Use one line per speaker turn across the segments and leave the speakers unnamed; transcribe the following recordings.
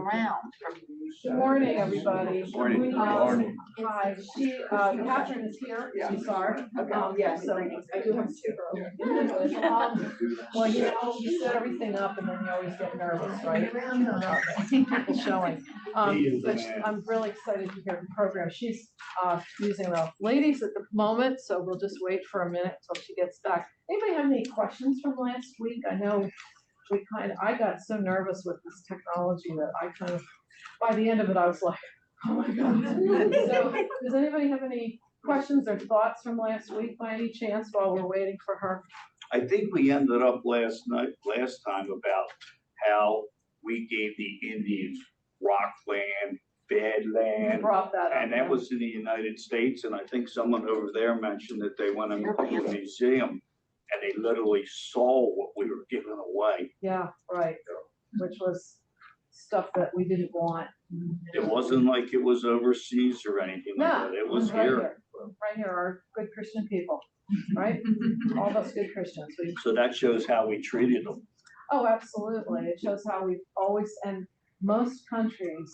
around from.
Good morning, everybody.
Good morning. Morning.
Hi, Catherine is here. She's sorry. Yeah, so I do have two girls. Well, you know, you set everything up and then you always get nervous, right? People showing. But I'm really excited to hear the program. She's using the ladies at the moment, so we'll just wait for a minute until she gets back. Anybody have any questions from last week? I know I got so nervous with this technology that I kind of, by the end of it, I was like, oh my God. So does anybody have any questions or thoughts from last week by any chance while we're waiting for her?
I think we ended up last time about how we gave the Indians rock land, bed land.
Brought that up.
And that was in the United States. And I think someone over there mentioned that they went into a museum and they literally saw what we were giving away.
Yeah, right. Which was stuff that we didn't want.
It wasn't like it was overseas or anything like that. It was
right
here.
Right here, our good Christian people, right? All those good Christians.
So that shows how we treated them.
Oh, absolutely. It shows how we've always, and most countries,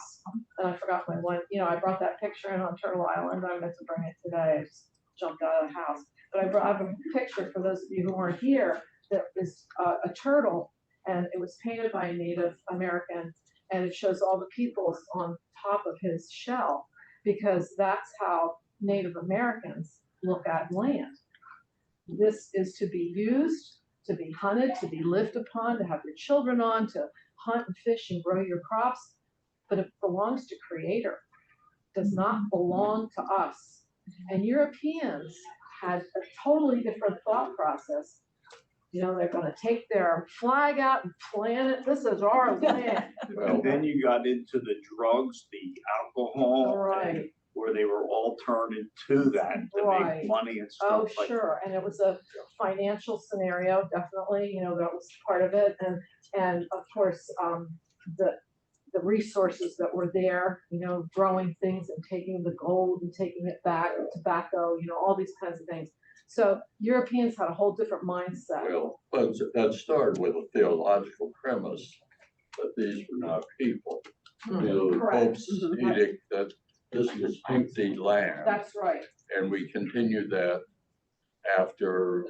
and I forgot my one, you know, I brought that picture in on Turtle Island. I meant to bring it today. I just jumped out of the house. But I have a picture for those of you who weren't here that is a turtle, and it was painted by a Native American, and it shows all the peoples on top of his shell, because that's how Native Americans look at land. This is to be used, to be hunted, to be lived upon, to have your children on, to hunt and fish and grow your crops, but it belongs to Creator. It does not belong to us. And Europeans had a totally different thought process. You know, they're going to take their flag out and plant it. This is our land.
Well, then you got into the drugs, the alcohol,
right,
where they were all turned into that to make money and stuff.
Oh, sure. And it was a financial scenario, definitely. You know, that was part of it. And of course, the resources that were there, you know, growing things and taking the gold and taking it back, tobacco, you know, all these kinds of things. So Europeans had a whole different mindset.
Well, that started with a theological premise that these were not people. You know, the Pope's edict that this was empty land.
That's right.
And we continued that after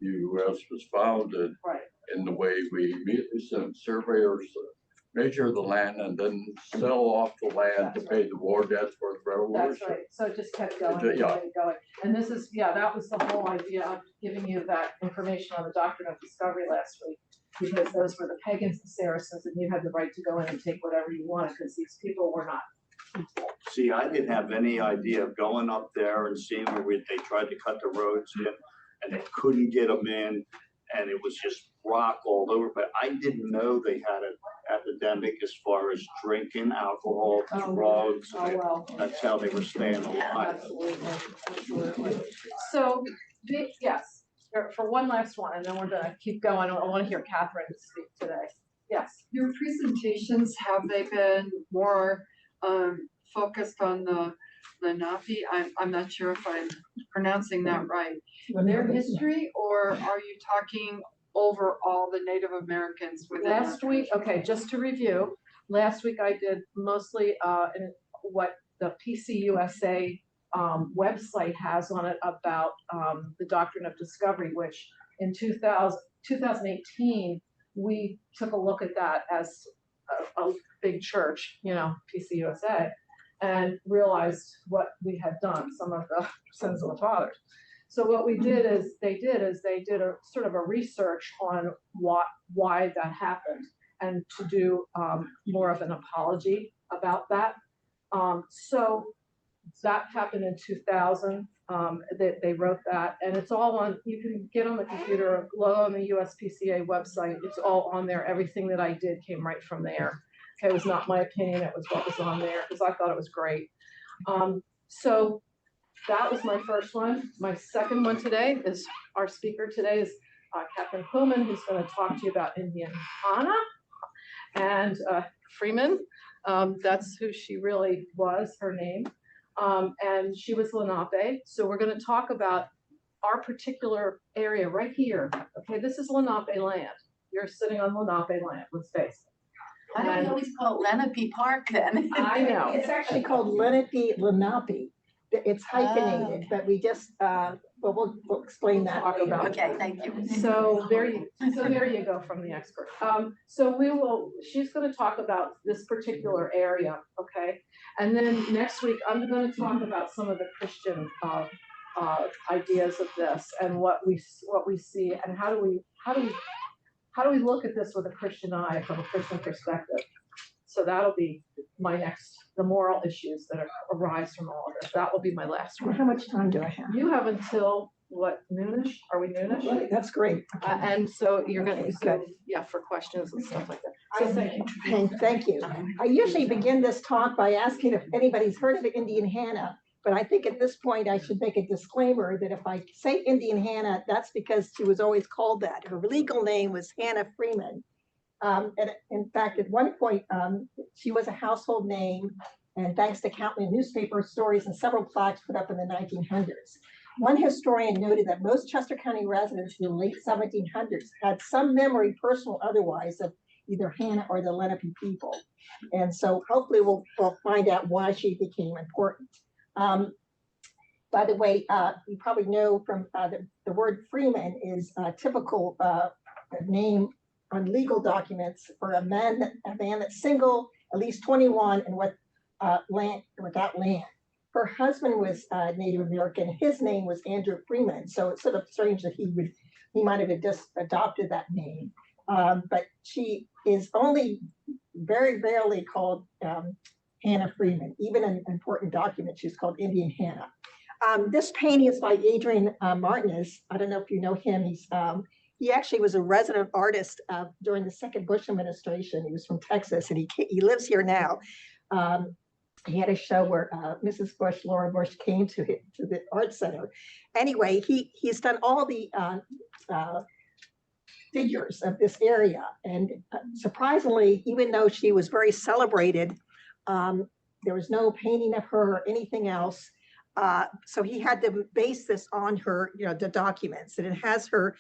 the U.S. was founded.
Right.
In the way we immediately sent surveyors to measure the land and then sell off the land to pay the war debts for the revolution.
That's right. So it just kept going and
Yeah.
going. And this is, yeah, that was the whole idea of giving you that information on the Doctrine of Discovery last week, because those were the pagans and Saracens, and you had the right to go in and take whatever you wanted, because these people were not equal.
See, I didn't have any idea of going up there and seeing where they tried to cut the roads in and they couldn't get them in, and it was just rock all over. But I didn't know they had an epidemic as far as drinking, alcohol, drugs.
Oh, well.
That's how they were staying alive.
Absolutely, absolutely. So, yes, for one last one, and then we're gonna keep going. I want to hear Catherine speak today. Yes.
Your presentations, have they been more focused on the Lenape? I'm not sure if I'm pronouncing that right. Their history, or are you talking over all the Native Americans within
Last week, okay, just to review, last week I did mostly in what the PCUSA website has on it about the Doctrine of Discovery, which in 2018, we took a look at that as a big church, you know, PCUSA, and realized what we had done, some of the sins of the fathers. So what we did is they did a sort of a research on why that happened, and to do more of an apology about that. So that happened in 2000. They wrote that, and it's all on. You can get on the computer, go on the USPCA website. It's all on there. Everything that I did came right from there. Okay, it was not my opinion. It was what was on there because I thought it was great. So that was my first one. My second one today is, our speaker today is Catherine Quillman, who's going to talk to you about Indian Hana and Freeman. That's who she really was, her name. And she was Lenape. So we're going to talk about our particular area right here. Okay, this is Lenape land. You're sitting on Lenape land, let's face it.
Why do we always call it Lenape Park then?
I know.
It's actually called Lenape. It's hyphenated, but we just, but we'll explain that.
Talk about it.
Okay, thank you.
So there you go from the expert. So she's gonna talk about this particular area, okay? And then next week, I'm gonna talk about some of the Christian, ideas of this and what we see and how do we look at this with a Christian eye from a Christian perspective. So that'll be my next, the moral issues that arise from all of this. That will be my last one.
How much time do I have?
You have until, what, noonish? Are we noonish?
Right, that's great.
And so you're gonna,
Okay,
so, yeah, for questions and stuff like that. So thank you.
Thank you. I usually begin this talk by asking if anybody's heard of Indian Hannah, but I think at this point I should make a disclaimer that if I say Indian Hannah, that's because she was always called that. Her legal name was Hannah Freeman. And in fact, at one point, she was a household name, and thanks to countless newspaper stories and several plaques put up in the 1900s. One historian noted that most Chester County residents in the late 1700s had some memory, personal or otherwise, of either Hannah or the Lenape people. And so hopefully we'll find out why she became important. By the way, you probably know from the word Freeman is a typical name on legal documents for a man that's single, at least 21, and without land. Her husband was Native American. His name was Andrew Freeman. So it's sort of strange that he might have just adopted that name. But she is only very rarely called Hannah Freeman. Even in important documents, she's called Indian Hannah. This painting is by Adrian Martinez. I don't know if you know him. He actually was a resident artist during the second Bush administration. He was from Texas, and he lives here now. He had a show where Mrs. Bush, Laura Bush, came to the art center. Anyway, he's done all the figures of this area, and surprisingly, even though she was very celebrated, there was no painting of her or anything else. So he had to base this on her, the documents, and it has her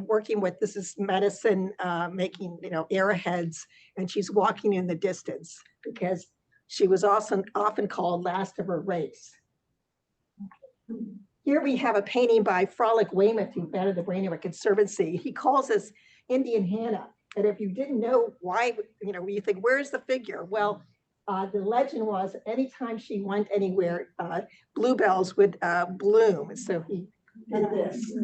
working with, this is medicine, making, arrowheads, and she's walking in the distance because she was often called last of her race. Here we have a painting by Frolic Weymouth, who founded the Brainerd Conservancy. He calls this Indian Hannah. And if you didn't know why, you think, where's the figure? Well, the legend was anytime she went anywhere, bluebells would bloom. So he did this.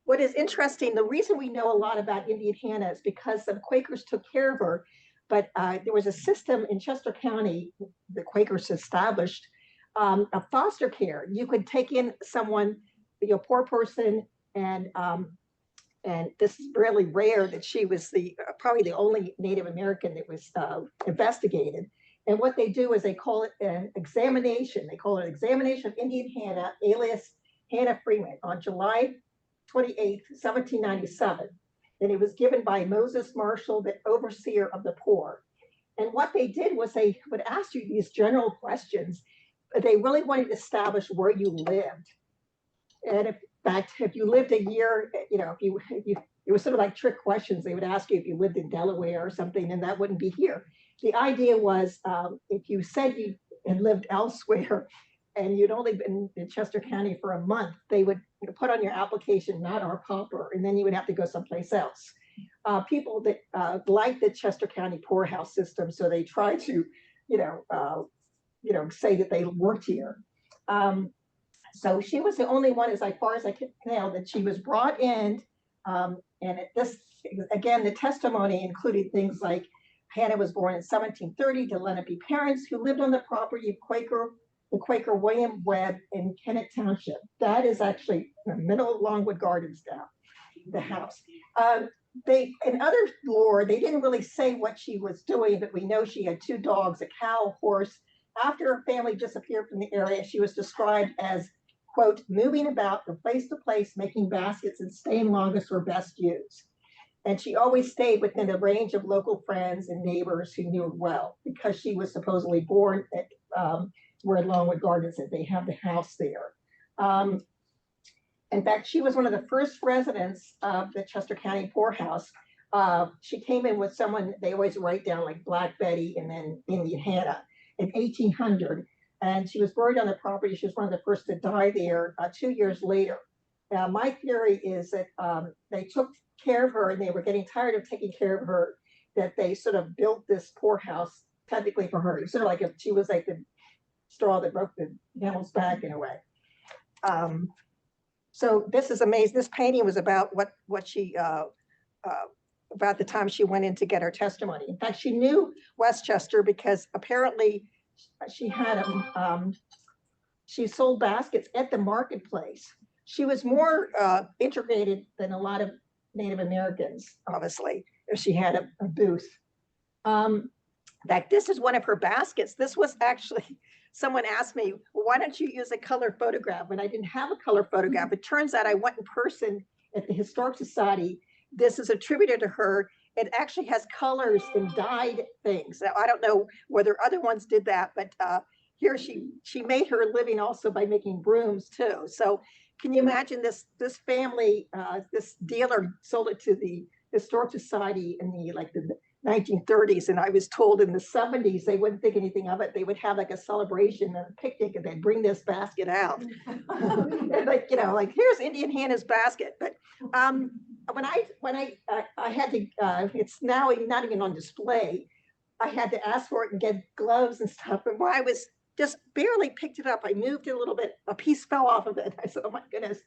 What is interesting, the reason we know a lot about Indian Hannah is because the Quakers took care of her, but there was a system in Chester County, the Quakers established, a foster care. You could take in someone, a poor person, and this is really rare that she was probably the only Native American that was investigated. And what they do is they call it an examination. They call it an examination of Indian Hannah, alias Hannah Freeman, on July 28th, 1797. And it was given by Moses Marshall, the overseer of the poor. And what they did was they would ask you these general questions, but they really wanted to establish where you lived. And in fact, if you lived a year, it was sort of like trick questions. They would ask you if you lived in Delaware or something, and that wouldn't be here. The idea was if you said you had lived elsewhere and you'd only been in Chester County for a month, they would put on your application, not our pauper, and then you would have to go someplace else. People that liked the Chester County poorhouse system, so they tried to, say that they worked here. So she was the only one, as far as I can tell, that she was brought in. And again, the testimony included things like Hannah was born in 1730 to Lenape parents who lived on the property of the Quaker William Webb in Kennett Township. That is actually in the middle of Longwood Gardens now, the house. In other lore, they didn't really say what she was doing, but we know she had 2 dogs, a cow, a horse. After her family disappeared from the area, she was described as, quote, moving about from place to place, making baskets and staying longest were best used. And she always stayed within the range of local friends and neighbors who knew her well, because she was supposedly born at where Longwood Gardens is. They have the house there. In fact, she was one of the first residents of the Chester County poorhouse. she came in with someone, they always write down like Black Betty and then Indian Hannah in 1800. And she was buried on the property. She was one of the first to die there 2 years later. My theory is that they took care of her and they were getting tired of taking care of her, that they sort of built this poorhouse technically for her. Sort of like if she was like the straw that broke the camel's back in a way. So this is amazing. This painting was about what she, about the time she went in to get her testimony. In fact, she knew Westchester because apparently she had, she sold baskets at the marketplace. She was more integrated than a lot of Native Americans, obviously, if she had a booth. That this is one of her baskets. This was actually, someone asked me, well, why don't you use a color photograph? And I didn't have a color photograph. It turns out I went in person at the Historic Society. This is attributed to her. It actually has colors and dyed things. Now, I don't know whether other ones did that, but here she made her living also by making brooms too. So can you imagine this family, this dealer sold it to the Historic Society in the 1930s, and I was told in the 70s they wouldn't think anything of it. They would have like a celebration and a picnic, and they'd bring this basket out, and like here's Indian Hannah's basket. But when I had to, it's now not even on display. I had to ask for it and get gloves and stuff. And when I was just barely picked it up, I moved it a little bit. A piece fell off of it. I said, "Oh my goodness!"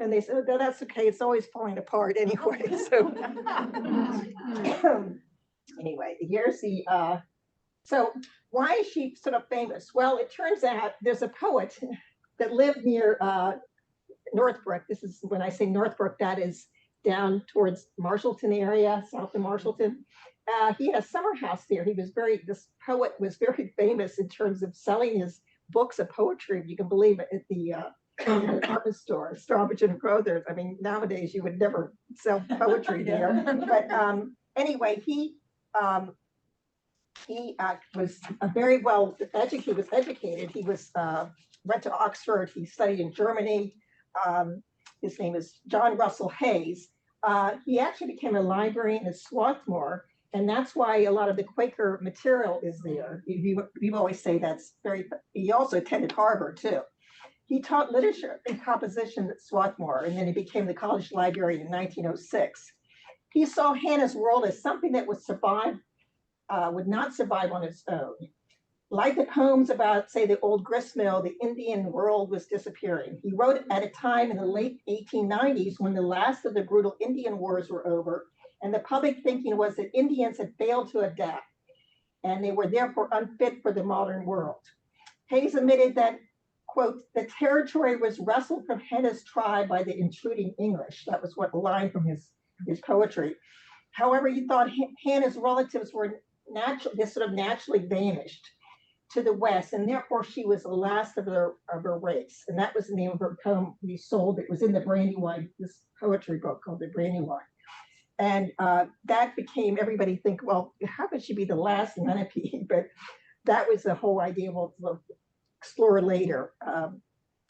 And they said, "Oh, that's okay. It's always falling apart anyway." So. Anyway, here's the, so why is she sort of famous? Well, it turns out there's a poet that lived near Northbrook. This is, when I say Northbrook, that is down towards Marshallton area, south of Marshallton. He had a summer house there. This poet was very famous in terms of selling his books of poetry, if you can believe it, at the department store, Strawbridge and Crothers. I mean, nowadays you would never sell poetry there. But anyway, he was very well educated. He was educated. He was went to Oxford. He studied in Germany. His name is John Russell Hayes. He actually became a librarian at Swarthmore, and that's why a lot of the Quaker material is there. You always say that's very. He also attended Harvard too. He taught literature and composition at Swarthmore, and then he became the college librarian in 1906. He saw Hannah's world as something that would not survive on its own. Like the poems about, say, the old gristmill, the Indian world was disappearing. He wrote at a time in the late 1890s when the last of the brutal Indian wars were over, and the public thinking was that Indians had failed to adapt, and they were therefore unfit for the modern world. Hayes admitted that, quote, the territory was wrestled from Hannah's tribe by the intruding English. That was what line from his poetry. However, he thought Hannah's relatives were naturally vanished to the west, and therefore she was the last of her race. And that was the name of her poem we sold. It was in the Brandywine, this poetry book called the Brandywine. And that became, everybody think, well, how could she be the last Lenape? But that was the whole idea. We'll explore later.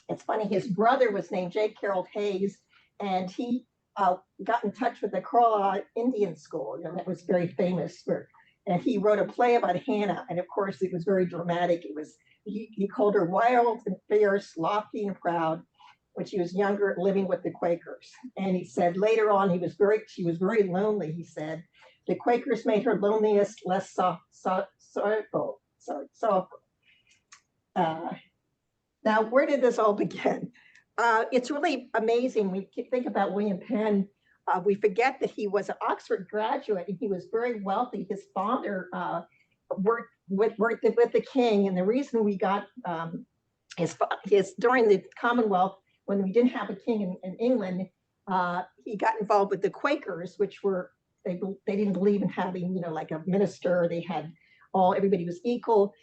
It's funny, his brother was named J. Carroll Hayes, and he got in touch with the Crawley Indian School, that was very famous and he wrote a play about Hannah, and of course it was very dramatic. It was, he called her wild and fierce, lofty and proud, when she was younger, living with the Quakers. And he said later on, she was very lonely, he said. The Quakers made her loneliness less sorrowful. Now, where did this all begin? It's really amazing. We think about William Penn. We forget that he was an Oxford graduate and he was very wealthy. His father worked with the king, and the reason we got his during the Commonwealth, when we didn't have a king in England, he got involved with the Quakers, which were they didn't believe in having like a minister. They had everybody was equal.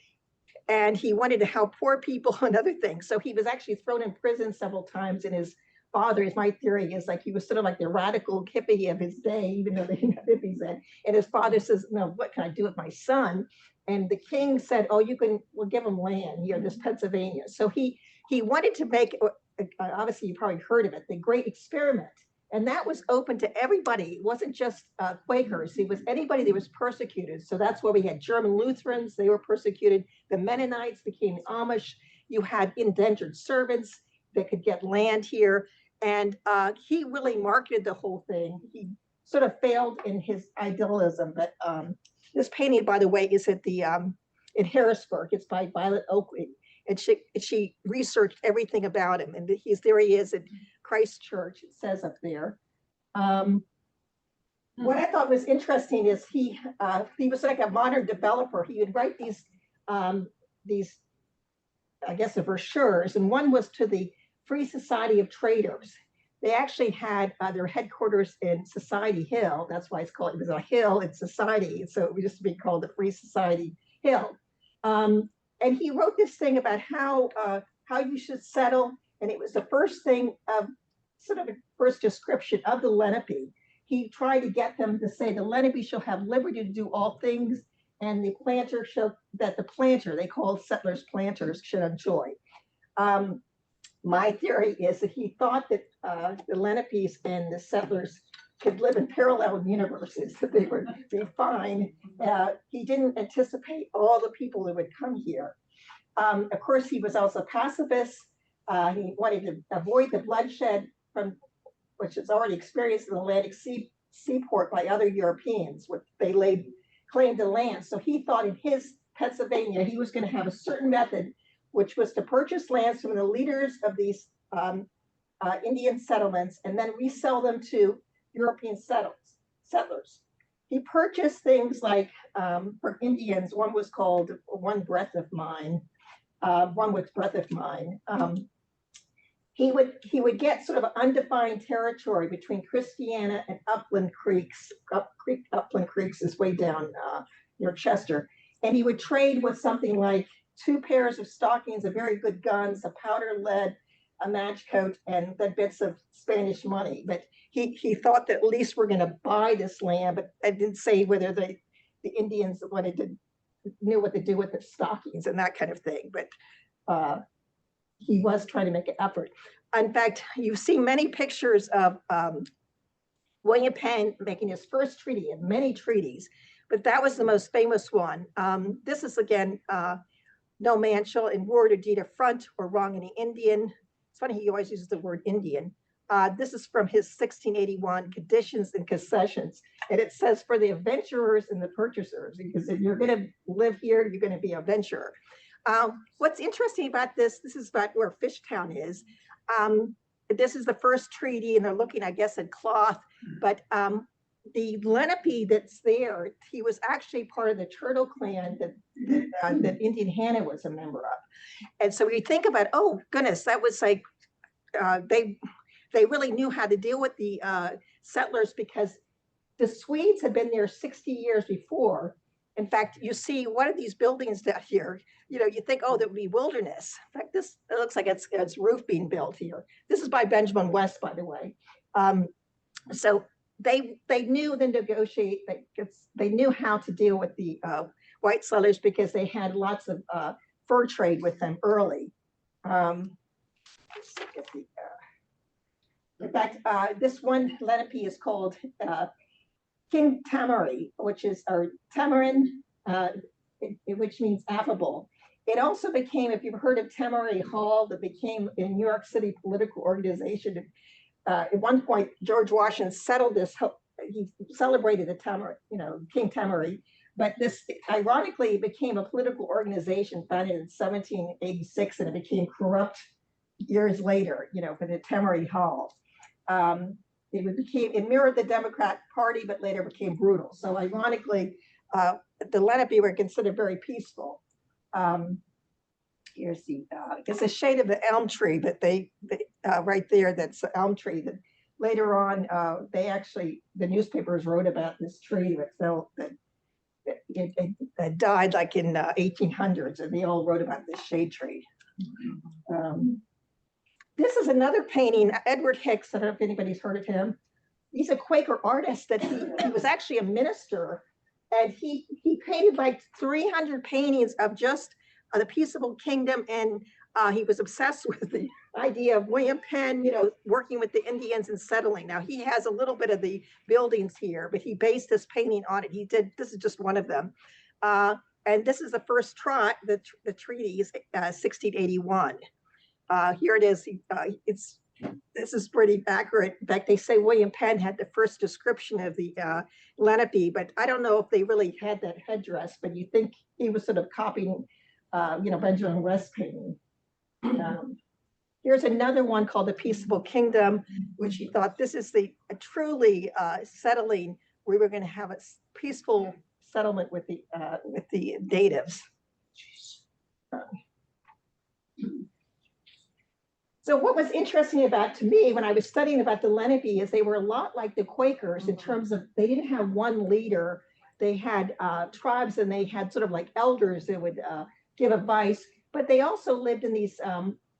And he wanted to help poor people and other things. So he was actually thrown in prison several times. And his father, my theory is like he was sort of like the radical hippie of his day, even though they didn't have hippies then. And his father says, "No, what can I do with my son?" And the king said, "Oh, we'll give him land here, this Pennsylvania." So he wanted to make, obviously you probably heard of it, the Great Experiment. And that was open to everybody. It wasn't just Quakers. It was anybody that was persecuted. So that's why we had German Lutherans. They were persecuted. The Mennonites became Amish. You had indentured servants that could get land here. And he really marketed the whole thing. He sort of failed in his idealism. But this painting, by the way, is at the in Harrisburg. It's by Violet Oakley. And she researched everything about him. And there he is at Christ Church, it says up there. What I thought was interesting is he was like a modern developer. He would write these, I guess, brochures, and one was to the Free Society of Traders. They actually had their headquarters in Society Hill. That's why it was a hill in Society. So it used to be called the Free Society Hill. And he wrote this thing about how you should settle. And it was the first thing, sort of a first description of the Lenape. He tried to get them to say the Lenape shall have liberty to do all things, and the planter they called settlers planters, should enjoy. My theory is that he thought that the Lenapes and the settlers could live in parallel universes, that they would be fine. He didn't anticipate all the people that would come here. Of course, he was also pacifist. He wanted to avoid the bloodshed which is already experienced in the Atlantic seaport by other Europeans, which they claimed the land. So he thought in his Pennsylvania, he was going to have a certain method, which was to purchase lands from the leaders of these Indian settlements and then resell them to European settlers. He purchased things like, for Indians, one was called One Breath of Mine, one was Breath of Mine. He would get sort of undefined territory between Christiana and Upland Creeks. Upland Creeks is way down near Chester. And he would trade with something like 2 pairs of stockings, a very good guns, a powder lead, a match coat, and then bits of Spanish money. But he thought that at least we're going to buy this land, but I didn't say whether the Indians knew what to do with the stockings and that kind of thing. But he was trying to make an effort. In fact, you've seen many pictures of William Penn making his first treaty and many treaties, but that was the most famous one. This is again, no man shall in word or deed affront or wrong any Indian. It's funny, he always uses the word Indian. This is from his 1681 Conditions and Concessions. And it says for the adventurers and the purchasers, because if you're going to live here, you're going to be a adventurer. What's interesting about this is about where Fishtown is. This is the first treaty, and they're looking, I guess, at cloth, but the Lenape that's there, he was actually part of the Turtle clan that Indian Hannah was a member of. And so we think about, oh goodness, that was like, they really knew how to deal with the settlers, because the Swedes had been there 60 years before. In fact, you see one of these buildings down here, you think, oh, that would be wilderness. In fact, it looks like it's roof being built here. This is by Benjamin West, by the way. So they knew to negotiate, they knew how to deal with the white settlers, because they had lots of fur trade with them early. In fact, this one Lenape is called King Tamari, which is, or Tamarin, which means affable. It also became, if you've heard of Tamari Hall, that became a New York City political organization. At one point, George Washington settled this, he celebrated the Tamari, King Tamari, but this ironically became a political organization founded in 1786, and it became corrupt years later, for the Tamari Hall. It mirrored the Democrat Party, but later became brutal. So ironically, the Lenape were considered very peaceful. Here's it's a shade of the elm tree, but they right there, that's the elm tree. That later on, the newspapers wrote about this tree that fell, that it died like in 1800s, and they all wrote about this shade tree. This is another painting, Edward Hicks. I don't know if anybody's heard of him. He's a Quaker artist that he was actually a minister, and he painted like 300 paintings of just the peaceable kingdom and He was obsessed with the idea of William Penn, working with the Indians and settling. Now he has a little bit of the buildings here, but he based this painting on it. This is just one of them. And this is the first the treaty is 1681. Here it is. This is pretty accurate. In fact, they say William Penn had the first description of the Lenape, but I don't know if they really had that headdress, but you think he was sort of copying, Benjamin West's painting. Here's another one called the Peaceable Kingdom, which he thought this is the truly settling. We were going to have a peaceful settlement with the natives. So what was interesting to me when I was studying about the Lenape is they were a lot like the Quakers in terms of they didn't have one leader. They had tribes and they had sort of like elders that would give advice, but they also lived in these,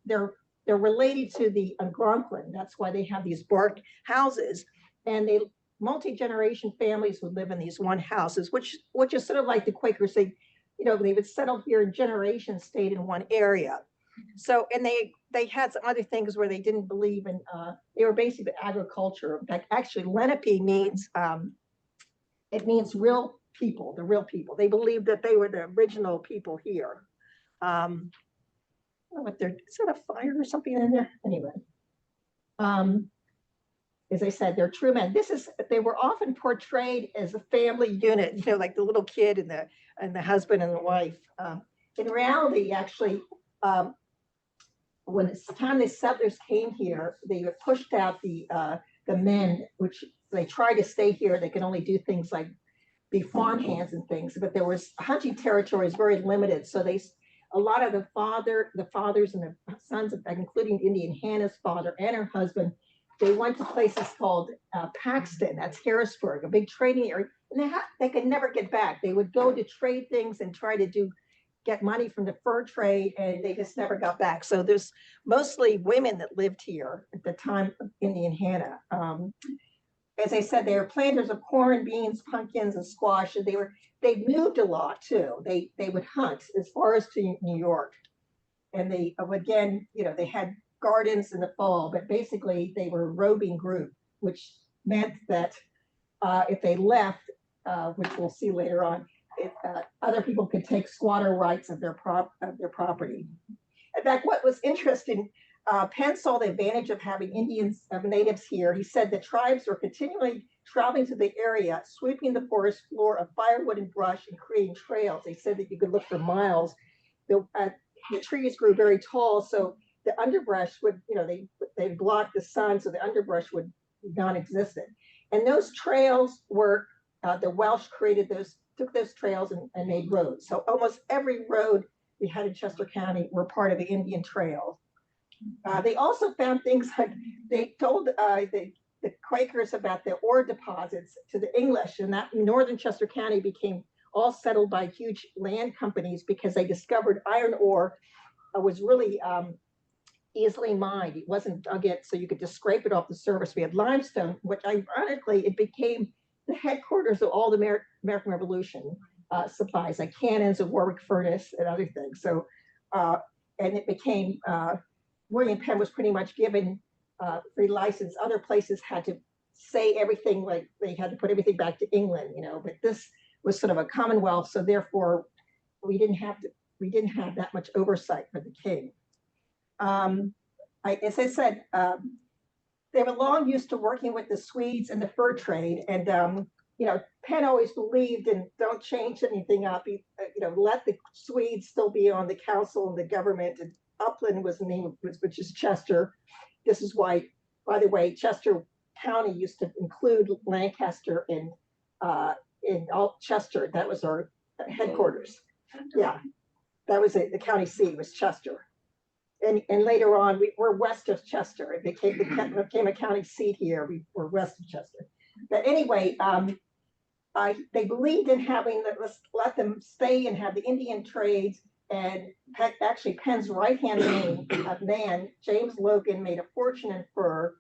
they're related to the Algonquin. That's why they have these bark houses, and they multi-generation families would live in these one houses, which is sort of like the Quakers. They would settle here in generations, stayed in one area. So, and they had some other things where they didn't believe in, they were basically agriculture. In fact, actually Lenape means, it means real people, the real people. They believed that they were the original people here. Is that a fire or something in there? Anyway, as I said, they're true men. They were often portrayed as a family unit, like the little kid and the husband and the wife. In reality, actually, when it's time the settlers came here, they pushed out the men, which they tried to stay here. They could only do things like be farmhands and things, but there was hunting territories very limited. So a lot of the fathers and the sons, including Indian Hannah's father and her husband, they went to places called Paxton, that's Harrisburg, a big trading area, and they could never get back. They would go to trade things and try to get money from the fur trade, and they just never got back. So there's mostly women that lived here at the time of Indian Hannah. As I said, they were planters of corn, beans, pumpkins, and squash, and they moved a lot too. They would hunt as far as to New York, and they had gardens in the fall, but basically they were a roving group, which meant that if they left, which we'll see later on, other people could take squatter rights of their property. In fact, what was interesting, Penn saw the advantage of having natives here. He said the tribes were continually traveling to the area, sweeping the forest floor of firewood and brush and creating trails. They said that you could look for miles. The trees grew very tall, so the underbrush would, they blocked the sun, so the underbrush would be non-existent. And those trails were, the Welsh took those trails and made roads. So almost every road we had in Chester County were part of the Indian Trail. They also found things like they told the Quakers about the ore deposits to the English, and that northern Chester County became all settled by huge land companies because they discovered iron ore was really easily mined. It wasn't dug in, so you could just scrape it off the surface. We had limestone, which ironically, it became the headquarters of all the American Revolution supplies, like cannons, a Warwick furnace, and other things. So, and it became, William Penn was pretty much given free license. Other places had to say everything, like they had to put everything back to England, but this was sort of a commonwealth, so therefore we didn't have that much oversight for the king. As I said, they were long used to working with the Swedes and the fur trade, and Penn always believed in don't change anything up. Let the Swedes still be on the council and the government. And Upland was the name, which is Chester. This is why, by the way, Chester County used to include Lancaster in Chester. That was our headquarters. Yeah, that was the county seat was Chester. And later on, we're west of Chester. It became a county seat here. We were west of Chester. But anyway, they believed in having let them stay and have the Indian trades. And actually, Penn's right-hand man, James Logan, made a fortune in fur.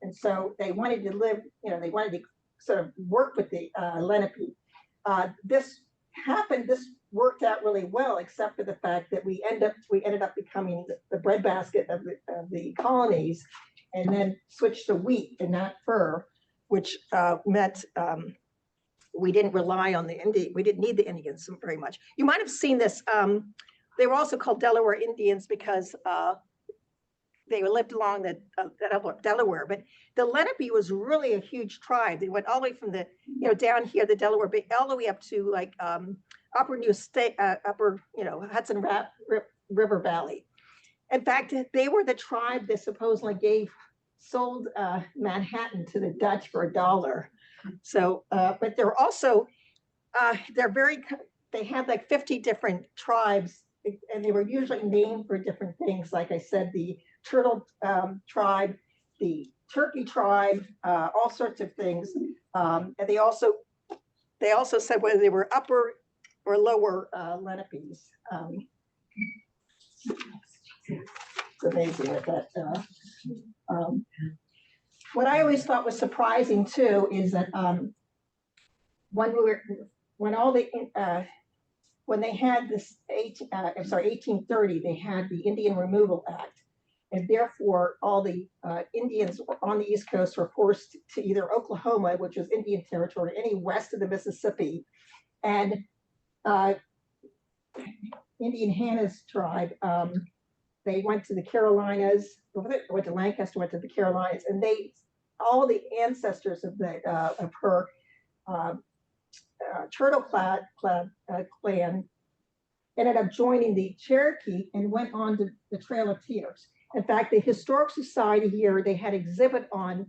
And so they wanted to live, they wanted to sort of work with the Lenape. This happened, this worked out really well, except for the fact that we ended up becoming the breadbasket of the colonies, and then switched to wheat and not fur, which meant we didn't rely on the Indian. We didn't need the Indians very much. You might have seen this. They were also called Delaware Indians because they lived along the Delaware. But the Lenape was really a huge tribe. They went all the way from the down here, the Delaware, all the way up to like upper Hudson River Valley. In fact, they were the tribe that supposedly sold Manhattan to the Dutch for $1. So, but they're also, they had like 50 different tribes, and they were usually named for different things. Like I said, the turtle tribe, the turkey tribe, all sorts of things. And they also said whether they were upper or lower Lenapes. It's amazing that what I always thought was surprising too is that when they had this 1830, they had the Indian Removal Act, and therefore all the Indians on the East Coast were forced to either Oklahoma, which was Indian territory, any west of the Mississippi, and Indian Hannah's tribe. They went to the Carolinas, went to Lancaster, went to the Carolinas, and all the ancestors of her Turtle Clad clan ended up joining the Cherokee and went on to the Trail of Tears. In fact, the Historic Society here, they had exhibit on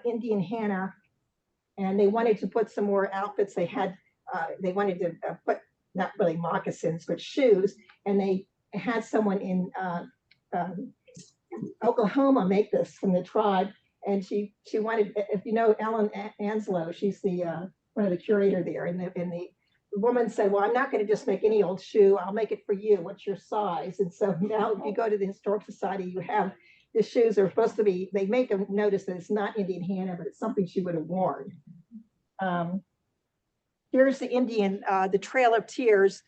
Indian Hannah, and they wanted to put some more outfits. They wanted to put not really moccasins, but shoes, and they had someone in Oklahoma make this from the tribe, and she wanted, if you know Ellen Anslow, she's the one of the curator there, and the woman said, well, I'm not going to just make any old shoe, I'll make it for you, what's your size? And so now if you go to the Historic Society, you have the shoes are supposed to be, they make them notice that it's not Indian Hannah, but it's something she would have worn. Here's the Indian, the Trail of Tears.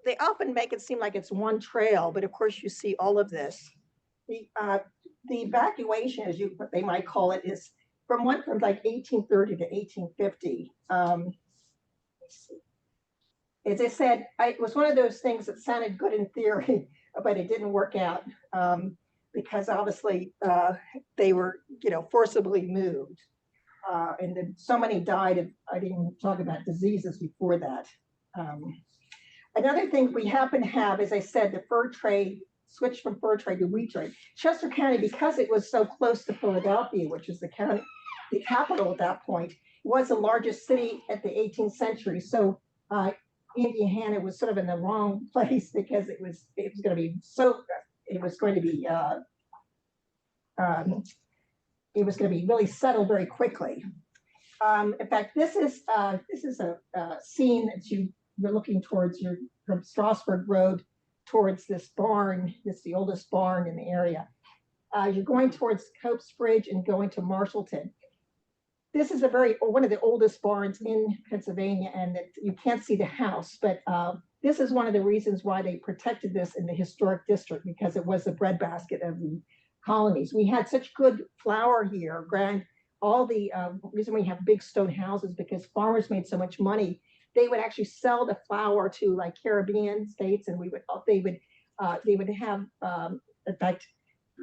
They often make it seem like it's one trail, but of course you see all of this. The evacuation, as they might call it, is from like 1830 to 1850. As I said, it was one of those things that sounded good in theory, but it didn't work out because obviously they were, forcibly moved. And then so many died. I didn't even talk about diseases before that. Another thing we happen to have, as I said, the fur trade switched from fur trade to wheat trade. Chester County, because it was so close to Philadelphia, which is the capital at that point, was the largest city at the 18th century. So Indian Hannah was sort of in the wrong place because it was going to be really settled very quickly. In fact, this is a scene that you're looking towards. You're from Strasburg Road towards this barn. It's the oldest barn in the area. You're going towards Cope's Bridge and going to Marshallton. This is one of the oldest barns in Pennsylvania, and you can't see the house, but this is one of the reasons why they protected this in the historic district, because it was the breadbasket of the colonies. We had such good flour here, all the reason we have big stone houses, because farmers made so much money. They would actually sell the flour to like Caribbean states, and they would have, in fact,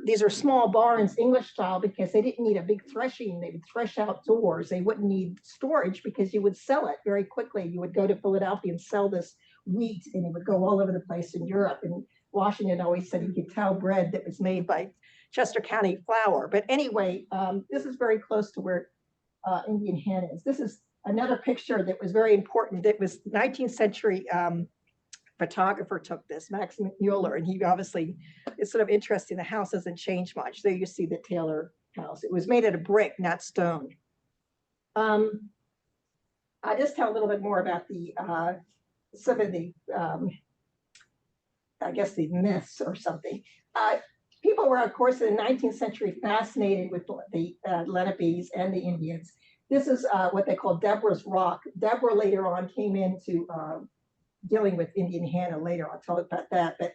these are small barns, English style, because they didn't need a big threshing. They would thresh outdoors. They wouldn't need storage because you would sell it very quickly. You would go to Philadelphia and sell this wheat, and it would go all over the place in Europe. And Washington always said you could tell bread that was made by Chester County flour. But anyway, this is very close to where Indian Hannah is. This is another picture that was very important. That was 19th century photographer took this, Max Mueller, and he obviously, it's sort of interesting. The house hasn't changed much. There you see the Taylor house. It was made out of brick, not stone. I just tell a little bit more about some of the, I guess the myths or something. People were, of course, in the 19th century fascinated with the Lenapes and the Indians. This is what they call Deborah's Rock. Deborah later on came into dealing with Indian Hannah later. I'll tell you about that. But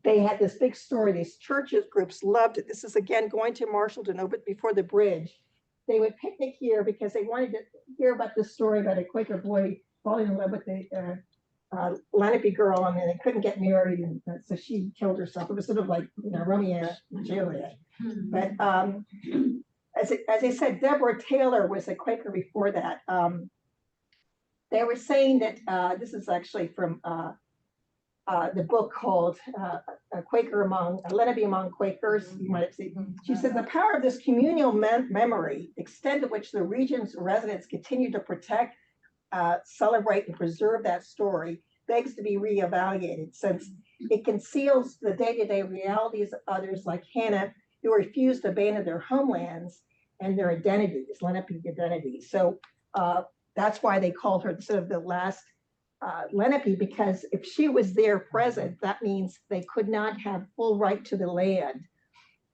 they had this big story. These churches groups loved it. This is again going to Marshallton over before the bridge. They would picnic here because they wanted to hear about this story about a Quaker boy falling in love with the Lenape girl, and they couldn't get married, and so she killed herself. It was sort of like, you know, Romeo and Juliet. But as I said, Deborah Taylor was a Quaker before that. They were saying that this is actually from the book called a Quaker Among Lenape Among Quakers. You might have seen. She said the power of this communal memory, the extent to which the region's residents continue to protect, celebrate, and preserve that story, begs to be reevaluated, since it conceals the day-to-day realities of others like Hannah, who refused to abandon their homelands and their identities, Lenape identities. So that's why they called her sort of the last Lenape, because if she was there present, that means they could not have full right to the land.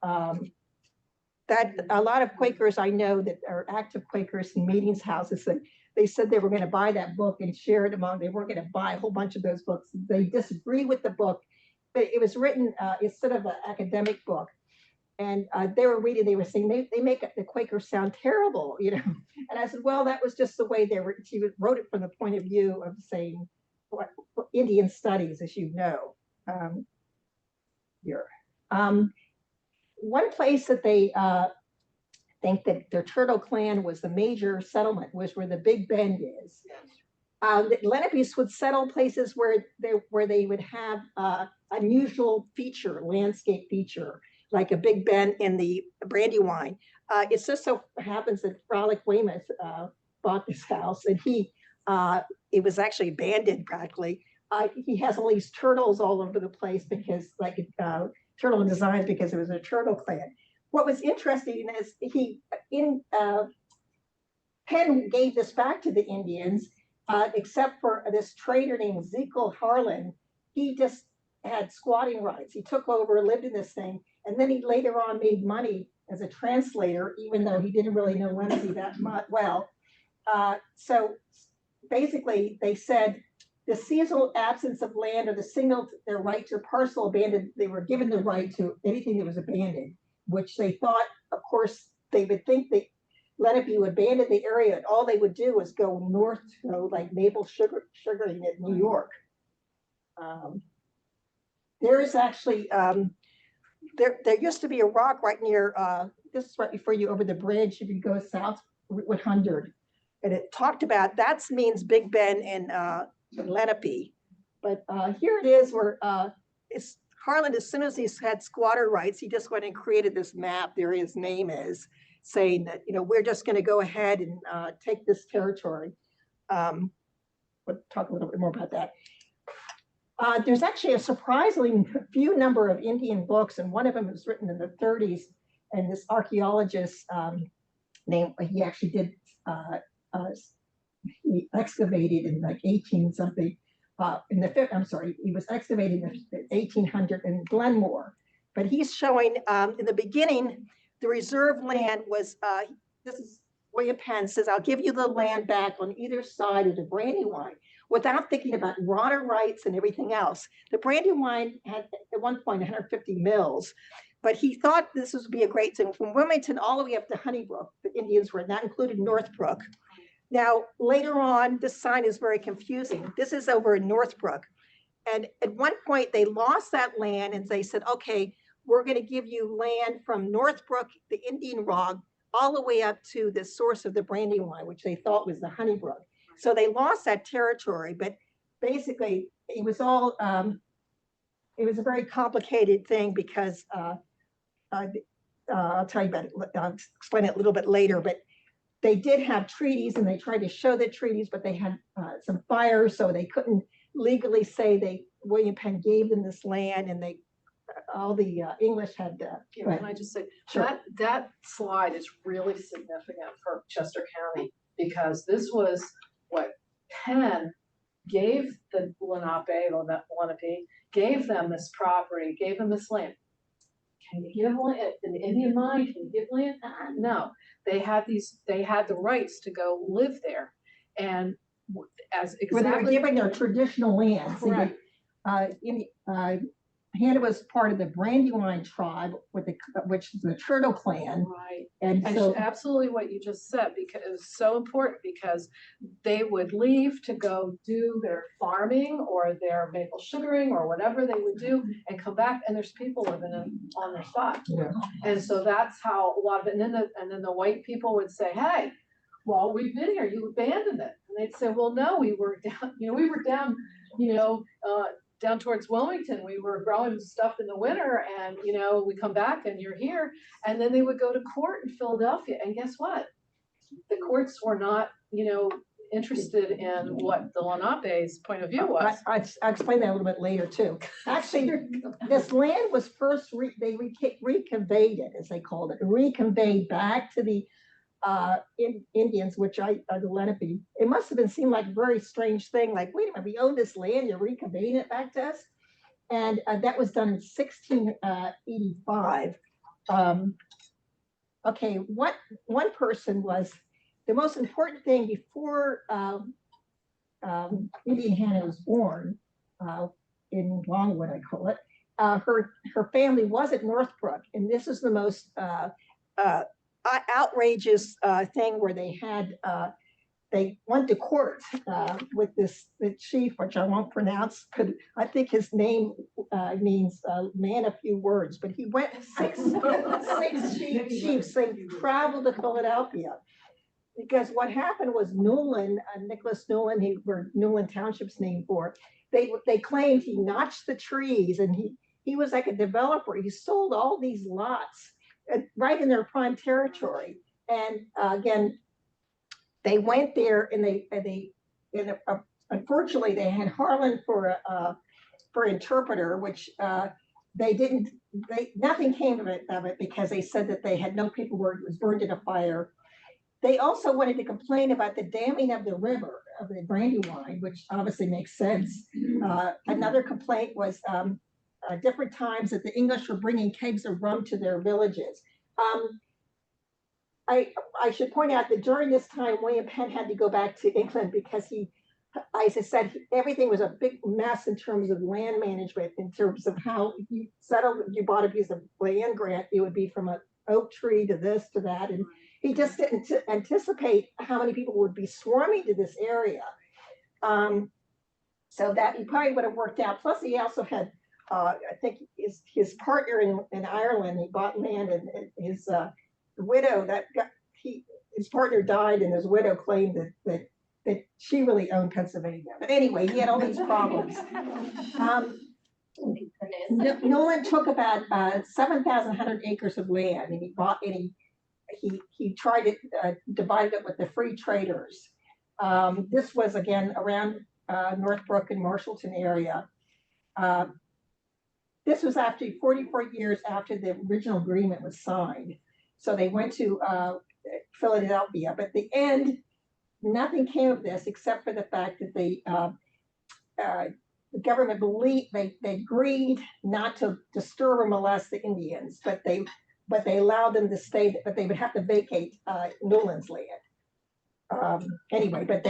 That a lot of Quakers I know that are active Quakers in meetings houses, that they said they were going to buy that book and share it among, they weren't going to buy a whole bunch of those books. They disagree with the book, but it was written, it's sort of an academic book. And they were reading, they were saying, they make the Quakers sound terrible, you know. And I said, well, that was just the way they were, she wrote it from the point of view of saying, what Indian studies, as you know. Here. One place that they think that their Turtle Clan was the major settlement was where the Big Bend is. The Lenapes would settle places where they would have unusual feature, landscape feature, like a Big Bend in the Brandywine. It just so happens that Frolic Weymouth bought this house, and it was actually abandoned practically. He has all these turtles all over the place because, like, turtle designs, because it was a turtle clan. What was interesting is Penn gave this back to the Indians, except for this trader named Ezekiel Harlan. He just had squatting rights. He took over, lived in this thing, and then he later on made money as a translator, even though he didn't really know Lenape that much well. So basically, they said the seasonal absence of land or the single their right to parcel abandoned, they were given the right to anything that was abandoned, which they thought, of course, they would think that Lenape would abandon the area, and all they would do is go north to like maple sugaring at New York. There is actually, there used to be a rock right near, this is right before you over the bridge, if you go south, Route 100. And it talked about, that means Big Bend and Lenape. But here it is where it's Harlan, as soon as he's had squatter rights, he just went and created this map, there his name is, saying that, you know, we're just going to go ahead and take this territory. We'll talk a little bit more about that. There's actually a surprisingly few number of Indian books, and one of them was written in the 30s, and this archaeologist named, he actually did, he excavated in like 18 something, in the fifth, I'm sorry, he was excavating in 1800 in Glenmore, but he's showing in the beginning, the reserve land was, this is William Penn says, I'll give you the land back on either side of the Brandywine, without thinking about water rights and everything else. The Brandywine had at one point 150 mills, but he thought this would be a great thing from Wilmington all the way up to Honeybrook. The Indians were not included Northbrook. Now, later on, this sign is very confusing. This is over in Northbrook. And at one point they lost that land and they said, okay, we're gonna give you land from Northbrook, the Indian Rog, all the way up to the source of the Brandywine, which they thought was the Honeybrook. So they lost that territory, but basically it was all, it was a very complicated thing because I'll tell you about it, I'll explain it a little bit later, but they did have treaties and they tried to show the treaties, but they had some fires, so they couldn't legally say William Penn gave them this land, and all the English had.
Yeah, can I just say,
sure.
that slide is really significant for Chester County, because this was what Penn gave the Lenape, gave them this property, gave them this land. Can you give land in the Indian mind? Can you give land? No, they had the rights to go live there. And as
Where they were
exactly.
giving their traditional land. See,
Correct.
Hannah was part of the Brandywine tribe with which is the Turtle Clan.
Right.
And
And
so,
absolutely what you just said, because it was so important, because they would leave to go do their farming or their maple sugaring or whatever they would do and come back, and there's people living on their spot.
yeah.
And so that's how a lot of it, and then the white people would say, hey, well, we've been here, you abandoned it. And they'd say, well, no, we were down, down towards Wilmington, we were growing stuff in the winter, and, we come back and you're here. And then they would go to court in Philadelphia, and guess what? The courts were not, interested in what the Lenape's point of view was.
I'll explain that a little bit later too. Actually, this land was first, they reconveyed it, as they called it, reconveyed back to the Indians, which are the Lenape. It must have seemed like a very strange thing, like, wait a minute, we own this land, you're reconveying it back to us? And that was done in 1685. Okay, one person was, the most important thing before Indian Hannah was born, in Longwood, I call it, her family was at Northbrook, and this is the most outrageous thing where they had, they went to court with the chief, which I won't pronounce, because I think his name means man of few words, but he went six chiefs, they traveled to Philadelphia. Because what happened was Newland, Nicholas Newland, where Newland Township's named for, they claimed he notched the trees, and he was like a developer. He sold all these lots right in their prime territory. And again, they went there, and unfortunately they had Harlan for interpreter, which nothing came of it because they said that they had no paperwork. It was burned in a fire. They also wanted to complain about the damming of the river, of the Brandywine, which obviously makes sense. Another complaint was different times that the English were bringing kegs of rum to their villages. I should point out that during this time, William Penn had to go back to England because as I said, everything was a big mess in terms of land management, in terms of how you settled, if you bought a piece of land grant, it would be from an oak tree to this, to that. And he just didn't anticipate how many people would be swarming to this area. So that he probably would have worked out. Plus he also had, I think his partner in Ireland, he bought land, and his widow, his partner died, and his widow claimed that she really owned Pennsylvania. But anyway, he had all these problems. Nolan took about 7,100 acres of land, and he bought, and he tried to divide it with the free traders. This was again around Northbrook and Marshallton area. This was after 44 years after the original agreement was signed. So they went to Philadelphia, but at the end, nothing came of this except for the fact that the government believed they agreed not to disturb or molest the Indians, but they allowed them to stay, but they would have to vacate Newland's land. Anyway, but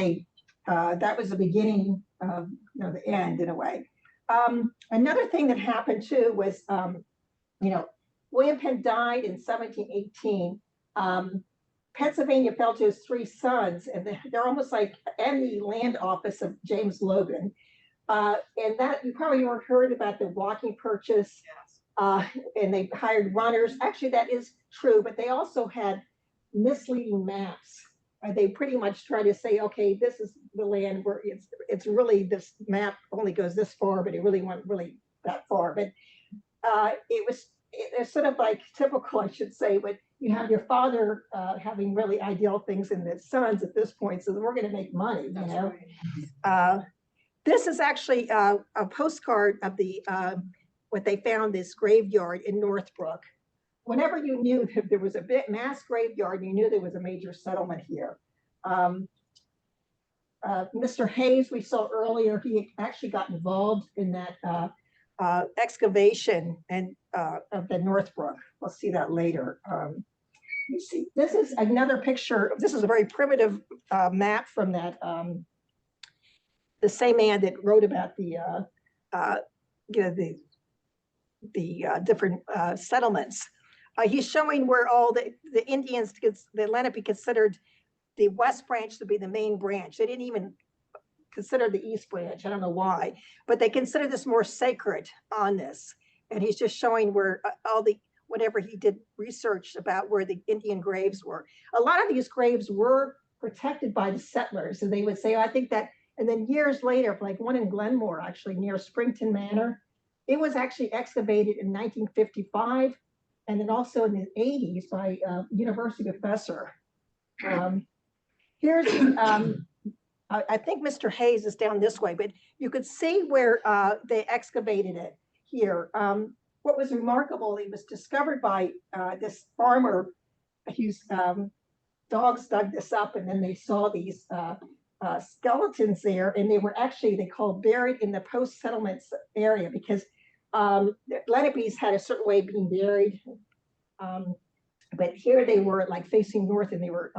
that was the beginning of the end in a way. Another thing that happened too was, William Penn died in 1718. Pennsylvania fell to his three sons, and they're almost like the land office of James Logan. And that you probably heard about the walking purchase, and they hired runners. Actually, that is true, but they also had misleading maps. They pretty much try to say, okay, this is the land where it's really, this map only goes this far, but it really wasn't really that far. But it's sort of like typical, I should say, but you have your father having really ideal things in the sons at this point, so we're going to make money, you know. Right. This is actually a postcard of the what they found, this graveyard in Northbrook. Whenever you knew that there was a mass graveyard, you knew there was a major settlement here. Mr. Hayes, we saw earlier, he actually got involved in that excavation and of the Northbrook. We'll see that later. You see, this is another picture. This is a very primitive map from that the same man that wrote about the, you know, the different settlements. He's showing where all the Indians, the Lenape considered the West Branch to be the main branch. They didn't even consider the East Branch. I don't know why, but they consider this more sacred on this. And he's just showing where all the, whatever he did research about where the Indian graves were. A lot of these graves were protected by the settlers. And they would say, oh, I think that, and then years later, like one in Glenmore, actually near Springton Manor, it was actually excavated in 1955. And then also in the 80s by a university professor. Here's, I think Mr. Hayes is down this way, but you could see where they excavated it here. What was remarkable, it was discovered by this farmer whose dogs dug this up, and then they saw these skeletons there, and they were actually, they called buried in the post-settlements area, because Lenapes had a certain way of being buried. But here they were like facing north, and they were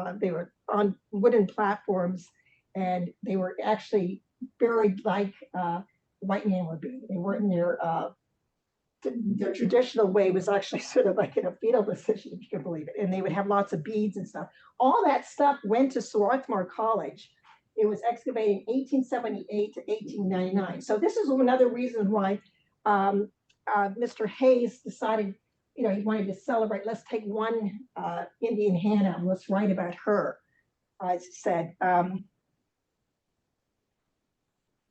on wooden platforms, and they were actually buried like white man would be. They weren't in their traditional way was actually sort of like in a fetal position, if you can believe it. And they would have lots of beads and stuff. All that stuff went to Swarthmore College. It was excavated in 1878 to 1899. So this is another reason why Mr. Hayes decided, you know, he wanted to celebrate. Let's take one Indian Hannah and let's write about her. As I said,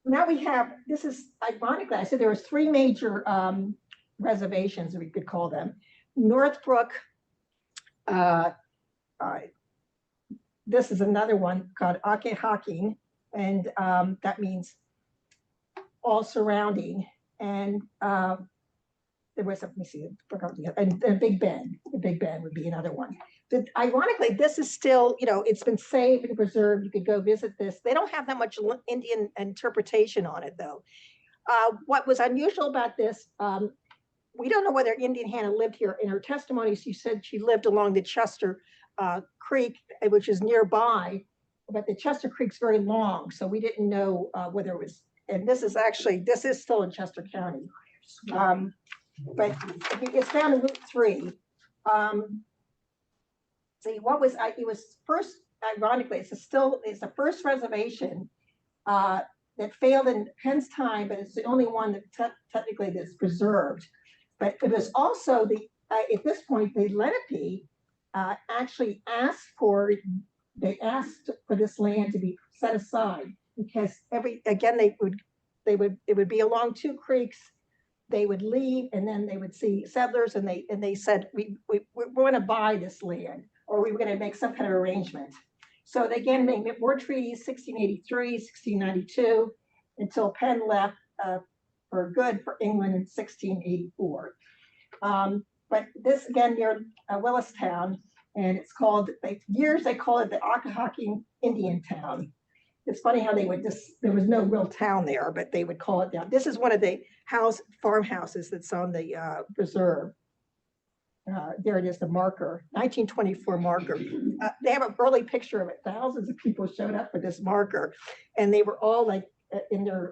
now we have, this is ironically, I said there was three major reservations, we could call them. Northbrook, this is another one called Akehaking, and that means all surrounding. And there was, let me see, and Big Ben. Big Ben would be another one. But ironically, this is still, you know, it's been saved and preserved. You could go visit this. They don't have that much Indian interpretation on it, though. What was unusual about this, we don't know whether Indian Hannah lived here. In her testimony, she said she lived along the Chester Creek, which is nearby, but the Chester Creek's very long, so we didn't know whether it was, and this is actually, this is still in Chester County. But it's found in Route 3. See, what was, it was first, ironically, it's the first reservation that failed in Penn's time, but it's the only one that technically that's preserved. But it was also the, at this point, the Lenape actually asked for this land to be set aside, because it would be along two creeks. They would leave, and then they would see settlers, and they said, we're going to buy this land, or we were going to make some kind of arrangement. So they again made more treaties, 1683, 1692, until Penn left for good for England in 1684. But this again near Willistown, and it's called, years they call it the Akehaking Indian Town. It's funny how they would just, there was no real town there, but they would call it down. This is one of the farmhouses that's on the preserve. There it is, the marker, 1924 marker. They have an early picture of it. Thousands of people showed up for this marker, and they were all like in their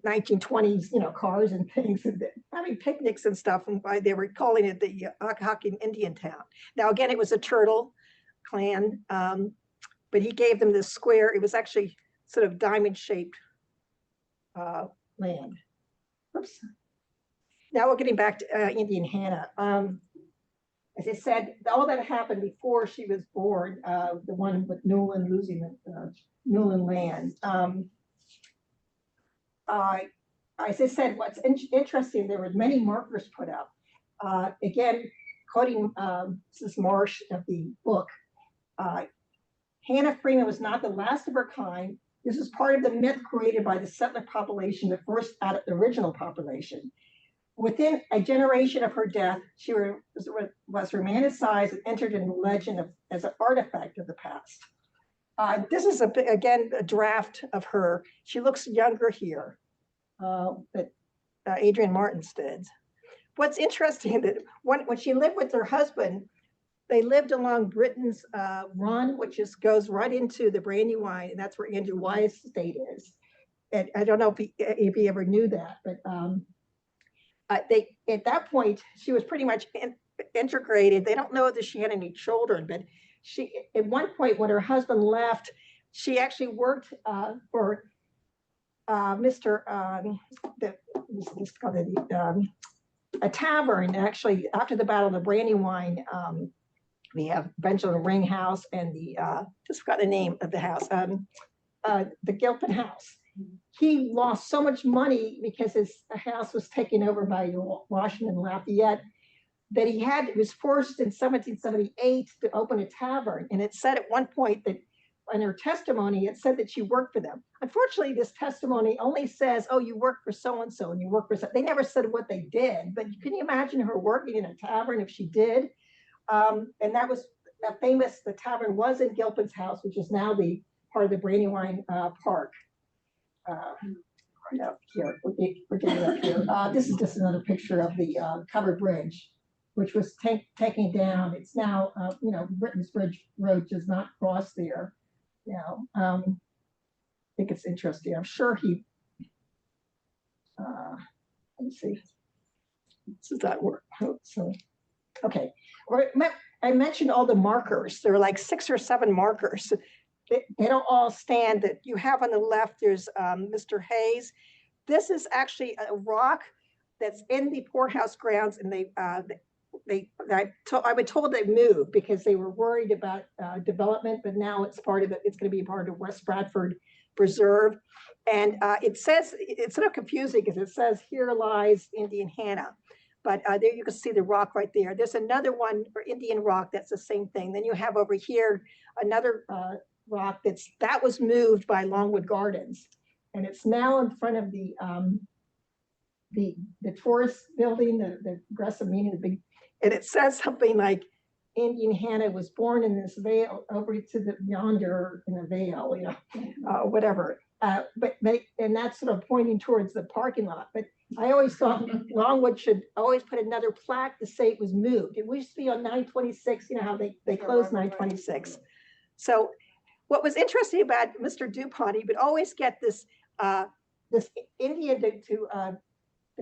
1920s, you know, cars and things, and having picnics and stuff. And why they were calling it the Akehaking Indian Town. Now, again, it was a Turtle clan. But he gave them this square, it was actually sort of diamond-shaped land. Oops. Now we're getting back to Indian Hannah. As I said, all that happened before she was born, the one with Newland losing the Newland land. As I said, what's interesting, there were many markers put up. Again, quoting Mrs. Marsh of the book, Hannah Freeman was not the last of her kind. This is part of the myth created by the settler population that forced out the original population. Within a generation of her death, she was romanticized and entered in the legend as an artifact of the past. This is, again, a draft of her. She looks younger here, that Adrian Martins did. What's interesting that when she lived with her husband, they lived along Britain's Run, which goes right into the Brandywine, and that's where Andrew Wyatt's estate is. and I don't know if he ever knew that, but they, at that point, she was pretty much integrated. They don't know that she had any children, but she, at one point when her husband left, she actually worked for Mr. A tavern. Actually, after the Battle of the Brandywine, we have Benjamin Ring House and the just forgot the name of the house, the Gilpin House. He lost so much money because his house was taken over by Washington Lafayette that he was forced in 1778 to open a tavern. And it said at one point that in her testimony, it said that she worked for them. Unfortunately, this testimony only says, oh, you work for so-and-so and you work for so. They never said what they did, but can you imagine her working in a tavern if she did? And that was the tavern was in Gilpin's house, which is now the part of the Brandywine Park. No, here, we're getting up here. This is just another picture of the covered bridge, which was taken down. It's now, Britain's Bridge Road does not cross there now. I think it's interesting. I'm sure he, let me see. Does that work? So, okay. I mentioned all the markers. There are like 6 or 7 markers. They don't all stand. That you have on the left, there's Mr. Hayes. This is actually a rock that's in the poorhouse grounds, and I was told they moved because they were worried about development, but now it's part of it. It's going to be part of West Bradford Preserve. And it says, it's sort of confusing because it says, here lies Indian Hannah. But there you can see the rock right there. There's another one for Indian Rock that's the same thing. Then you have over here another rock that was moved by Longwood Gardens, and it's now in front of the tourist building, the progressive meaning, the big, and it says something like Indian Hannah was born in this vale over to the yonder in a vale, whatever. And that's sort of pointing towards the parking lot. But I always thought Longwood should always put another plaque to say it was moved. It used to be on 926, how they closed 926. So what was interesting about Mr. DuPont, he would always get this Indian to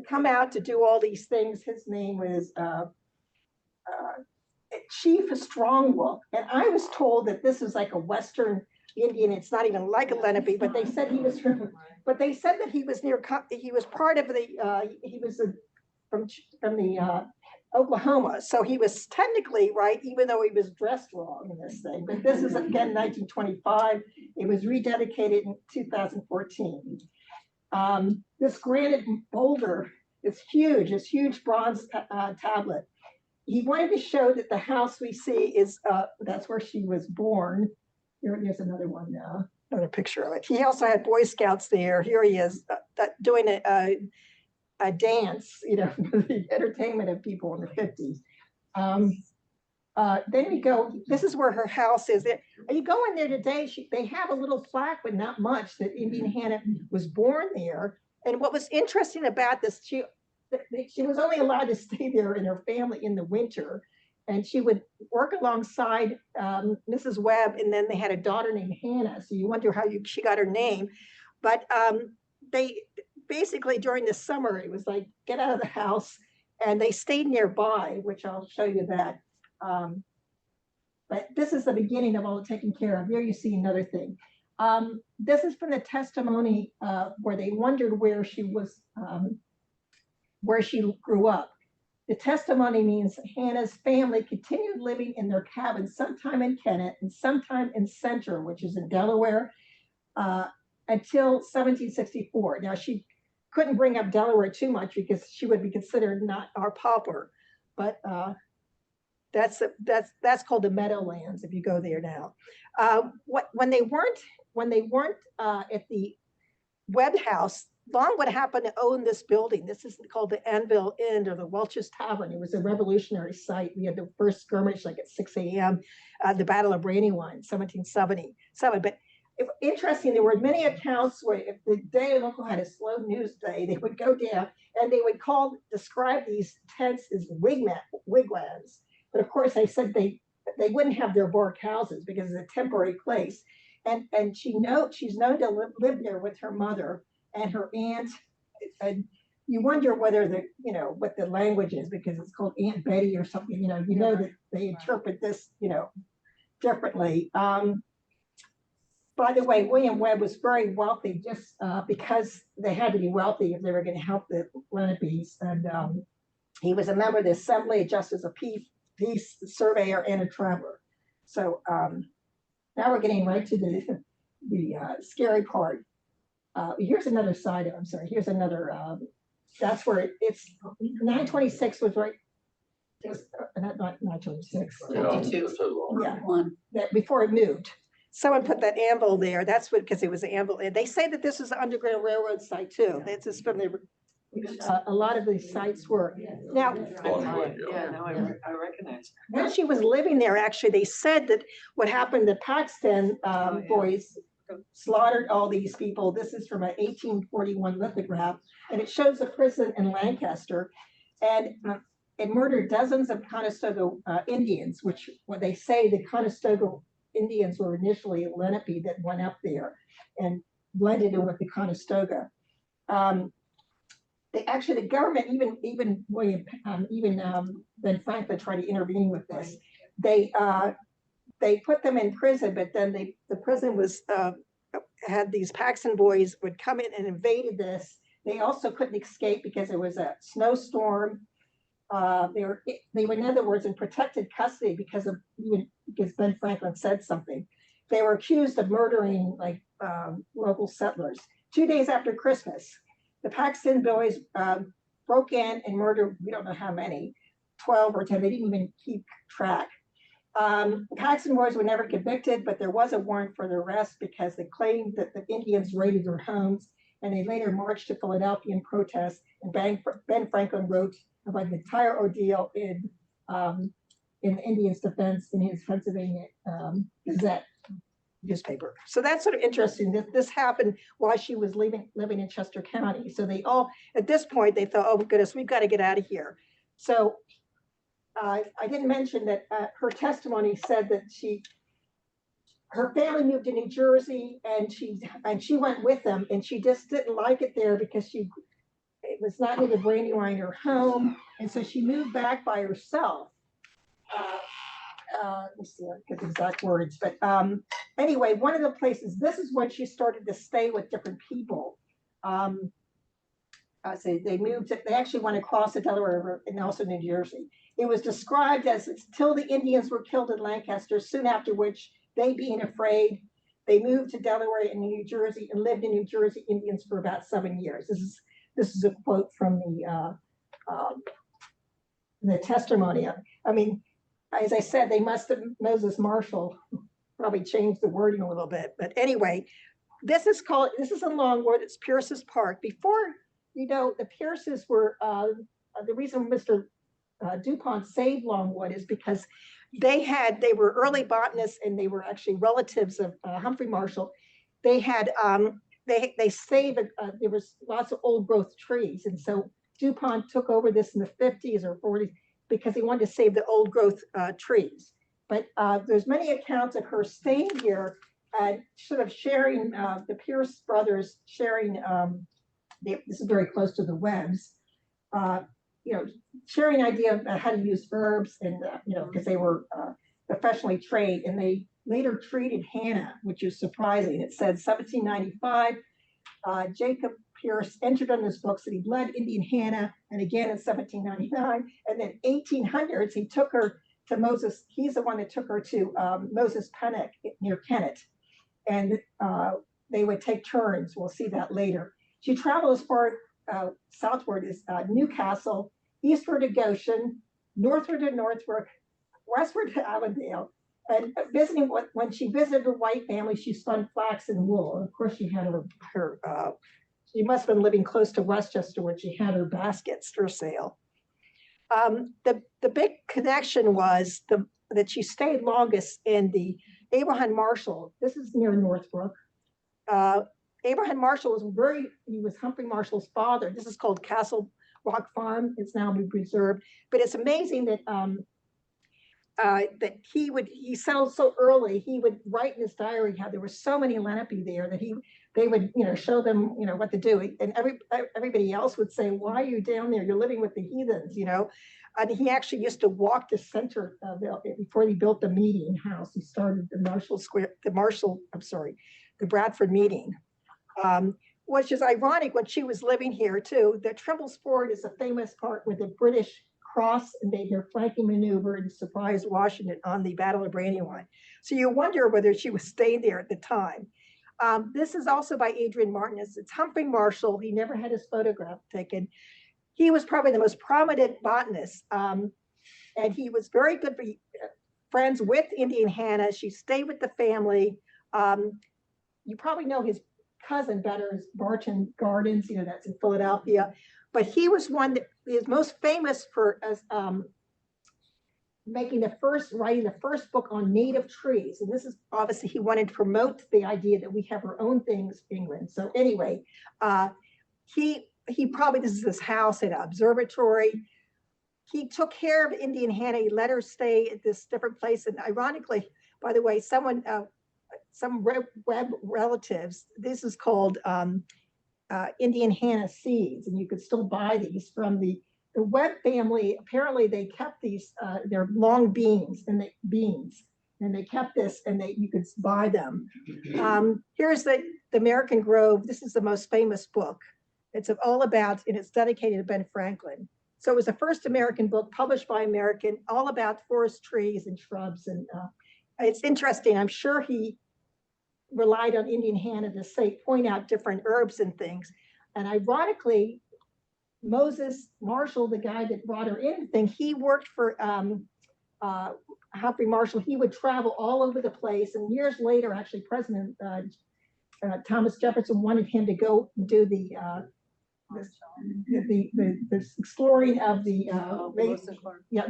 come out to do all these things. His name was Chief Strongwolf, and I was told that this is like a Western Indian. It's not even like a Lenape, but they said he was from. But they said that he was near. He was part of the. He was from the Oklahoma, so he was technically right, even though he was dressed wrong in this thing. But this is again 1925. It was rededicated in 2014. This granite boulder is huge. This huge bronze tablet. He wanted to show that the house we see is that's where she was born. Here's another one now, another picture of it. He also had Boy Scouts there. Here he is doing a dance, for the entertainment of people in the 50s. Then we go, this is where her house is. You go in there today, they have a little plaque, but not much, that Indian Hannah was born there. And what was interesting about this, she was only allowed to stay there in her family in the winter, and she would work alongside Mrs. Webb, and then they had a daughter named Hannah. So you wonder how she got her name. But they basically during the summer, it was like, get out of the house, and they stayed nearby, which I'll show you that. But this is the beginning of all taken care of. Here you see another thing. This is from the testimony where they wondered where she was, where she grew up. The testimony means Hannah's family continued living in their cabin, sometime in Kennett and sometime in Center, which is in Delaware, until 1764. Now, she couldn't bring up Delaware too much because she would be considered not our pauper, but that's called the Meadowlands if you go there now. When they weren't at the Webb House, Longwood happened to own this building. This is called the Anvil Inn or the Welch's Tavern. It was a revolutionary site. We had the first skirmish like at 6 a.m. The Battle of Brandywine, 1777. But interesting, there were many accounts where if the Daily Local had a slow news day, they would go down and they would describe these tents as wigwams. But of course, they said they wouldn't have their bark houses because it's a temporary place. And she's known to live there with her mother. and her aunt. And you wonder whether what the language is, because it's called Aunt Betty or something, that they interpret this, differently. By the way, William Webb was very wealthy just because they had to be wealthy if they were going to help the Lenapes. And he was a member of the Assembly, a Justice of Peace, a surveyor, and a traveler. So now we're getting right to the scary part. Here's another side. I'm sorry. Here's another. That's where it's 926 was right. Just not 926.
Yeah, that's a long-
Yeah,
One.
that before it moved. Someone put that anvil there. That's what, because it was an anvil. And they say that this is the Underground Railroad site too. This is from the, a lot of these sites were. Now,
Yeah, now I recognize.
when she was living there, actually, they said that what happened, the Paxton boys slaughtered all these people. This is from an 1841 lithograph, and it shows a prison in Lancaster. And it murdered dozens of Conestoga Indians, which when they say the Conestoga Indians were initially a Lenape that went up there and blended in with the Conestoga. They actually, the government, even William, Ben Franklin tried to intervene with this. They put them in prison, but then the prison was had these Paxton boys would come in and invaded this. They also couldn't escape because there was a snowstorm. They were, in other words, in protected custody because Ben Franklin said something. They were accused of murdering local settlers. 2 days after Christmas, the Paxton boys broke in and murdered, we don't know how many, 12 or 10. They didn't even keep track. The Paxton boys were never convicted, but there was a warrant for their arrest because they claimed that the Indians raided their homes, and they later marched to Philadelphia in protest. And Ben Franklin wrote about the entire ordeal in the Indians' defense in his Pennsylvania Gazette newspaper. So that's sort of interesting that this happened while she was living in Chester County. So they all, at this point, they thought, oh goodness, we've got to get out of here. So I didn't mention that her testimony said that her family moved to New Jersey, and she went with them, and she just didn't like it there because it was not near the Brandywine or home, and so she moved back by herself. Let's see, I get the exact words, but anyway, one of the places, this is when she started to stay with different people. They actually went across the Delaware River and also New Jersey. It was described as till the Indians were killed in Lancaster, soon after which they, being afraid, they moved to Delaware and New Jersey and lived in New Jersey Indians for about 7 years. This is a quote from the testimony. I mean, as I said, they must have, Moses Marshall probably changed the wording a little bit. But anyway, this is in Longwood, it's Pierce's Park. Before, the Pierces were, the reason Mr. DuPont saved Longwood is because they were early botanists, and they were actually relatives of Humphrey Marshall. They had, they saved, there was lots of old growth trees. And so DuPont took over this in the 50s or 40s because he wanted to save the old growth trees. But there's many accounts of her staying here and sort of sharing, the Pierce brothers sharing, this is very close to the Webbs, sharing idea of how to use herbs and, because they were professionally trained, and they later treated Hannah, which is surprising. It said 1795, Jacob Pierce entered on his books that he bled Indian Hannah, and again in 1799, and then 1800s, he took her to Moses. He's the one that took her to Moses Pennock near Kennett, and they would take turns. We'll see that later. She traveled as far southward as Newcastle, eastward to Goshen, northward to Northbrook, westward to Avondale, and visiting. When she visited a white family, she spun flax and wool. And of course, she had her she must have been living close to Westchester when she had her baskets for sale. The big connection was that she stayed longest in the Abraham Marshall. This is near Northbrook. Abraham Marshall he was Humphrey Marshall's father. This is called Castle Rock Farm. It's now been preserved. But it's amazing that that he settled so early. He would write in his diary how there were so many Lenape there that they would, show them, what to do. And everybody else would say, why are you down there? You're living with the heathens, And he actually used to walk the center of before he built the meeting house. He started the Bradford meeting, which is ironic when she was living here too. The Trimble's Ford is a famous part where the British crossed and made their flanking maneuver and surprised Washington on the Battle of Brandywine. So you wonder whether she was staying there at the time. This is also by Adrian Martin. It's Humphrey Marshall. He never had his photograph taken. He was probably the most prominent botanist. And he was very good friends with Indian Hannah. She stayed with the family. You probably know his cousin better is Barton Gardens, that's in Philadelphia. But he was one that is most famous for writing the first book on native trees. And this is obviously he wanted to promote the idea that we have our own things, England. So anyway, he probably, this is his house and observatory. He took care of Indian Hannah. He let her stay at this different place. And ironically, by the way, some web relatives, this is called Indian Hannah seeds, and you could still buy these from the Webb family. Apparently they kept these, they're long beans, and they kept this, and you could buy them. Here's the American Grove. This is the most famous book. It's all about, and it's dedicated to Ben Franklin. So it was the first American book published by American, all about forest trees and shrubs. And it's interesting. I'm sure he relied on Indian Hannah to point out different herbs and things. And ironically, Moses Marshall, the guy that brought her in, he worked for Humphrey Marshall. He would travel all over the place. And years later, actually, President Thomas Jefferson wanted him to go do the exploring of the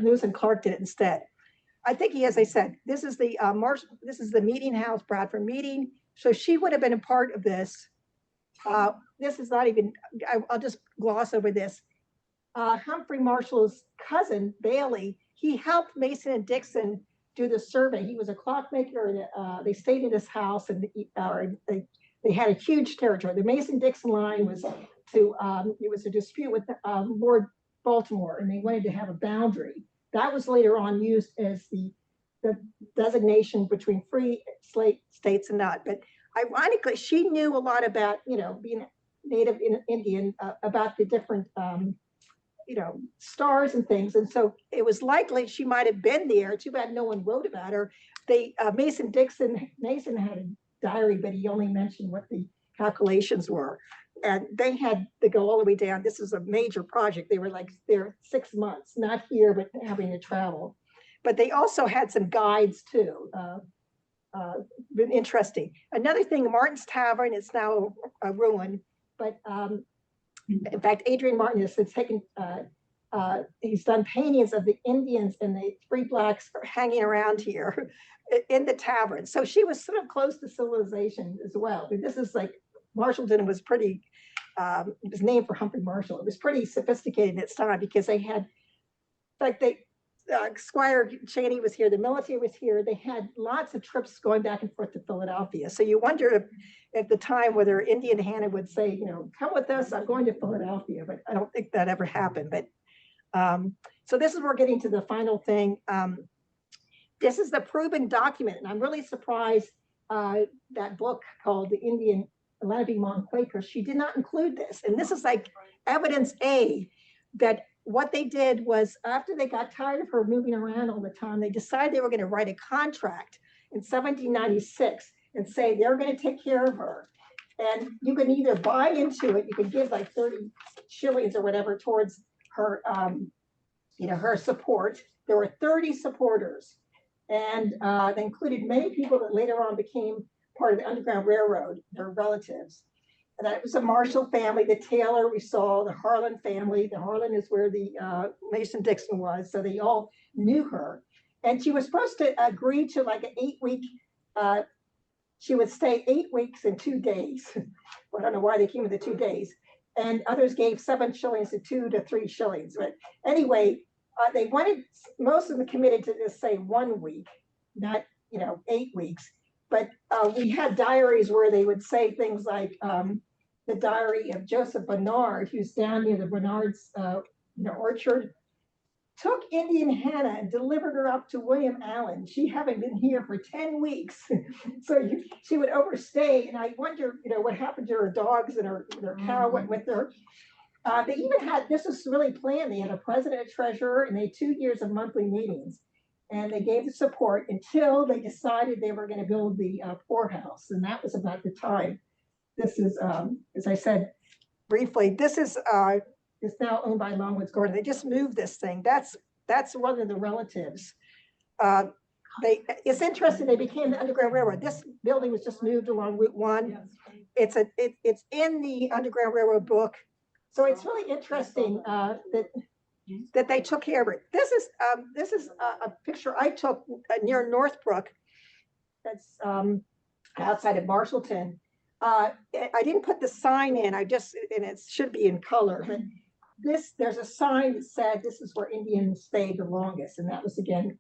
Lewis and Clark did it instead. I think as I said, this is the this is the meeting house, Bradford meeting. So she would have been a part of this. This is not even, I'll just gloss over this. Humphrey Marshall's cousin, Bailey, he helped Mason and Dixon do the survey. He was a clockmaker, and they stayed in his house, and they had a huge territory. The Mason-Dixon line was it was a dispute with Lord Baltimore, and they wanted to have a boundary. That was later on used as the designation between free states and not. But ironically, she knew a lot about, being Native Indian, about the different, stars and things. And so it was likely she might have been there. Too bad no one wrote about her. Mason had a diary, but he only mentioned what the calculations were. And they had to go all the way down. This is a major project. They were there 6 months, not here, but having to travel. But they also had some guides too. Been interesting. Another thing, Martin's Tavern is now a ruin, but in fact, Adrian Martin has taken, he's done paintings of the Indians and the three blacks hanging around here in the tavern. So she was sort of close to civilization as well. But this is Marshallton was pretty, it was named for Humphrey Marshall. It was pretty sophisticated in its time because they had, Squire Cheney was here, the military was here. They had lots of trips going back and forth to Philadelphia. So you wonder if at the time whether Indian Hannah would say, come with us, I'm going to Philadelphia, but I don't think that ever happened. But so this is where we're getting to the final thing. This is the proven document, and I'm really surprised that book called The Indian Lenape Quaker, she did not include this. And this is evidence A that what they did was, after they got tired of her moving around all the time, they decided they were going to write a contract in 1796 and say they're going to take care of her. And you can either buy into it, you can give 30 shillings or whatever towards her, her support. There were 30 supporters, and they included many people that later on became part of the Underground Railroad, their relatives. And that was the Marshall family, the Taylor we saw, the Harlan family. The Harlan is where the Mason-Dixon was, so they all knew her. And she was supposed to agree to an 8-week, she would stay 8 weeks and 2 days. I don't know why they came with the 2 days. And others gave 7 shillings to 2 to 3 shillings. But anyway, they wanted, most of them committed to just say 1 week, not 8 weeks. But we had diaries where they would say things like the diary of Joseph Bernard, who's down near the Bernard's orchard, took Indian Hannah and delivered her up to William Allen. She having been here for 10 weeks. So she would overstay. And I wonder, what happened to her dogs and her cow went with her. They even had, this was really planned. They had a president, a treasurer, and they had 2 years of monthly meetings. And they gave the support until they decided they were going to build the poorhouse. And that was about the time. This is, as I said briefly, this is now owned by Longwoods Gordon. They just moved this thing. That's one of the relatives. It's interesting. They became the Underground Railroad. This building was just moved along Route 1. It's in the Underground Railroad book. So it's really interesting that they took care of it. This is a picture I took near Northbrook. That's outside of Marshallton. I didn't put the sign in. And it should be in color. But there's a sign that said this is where Indians stayed the longest, and that was again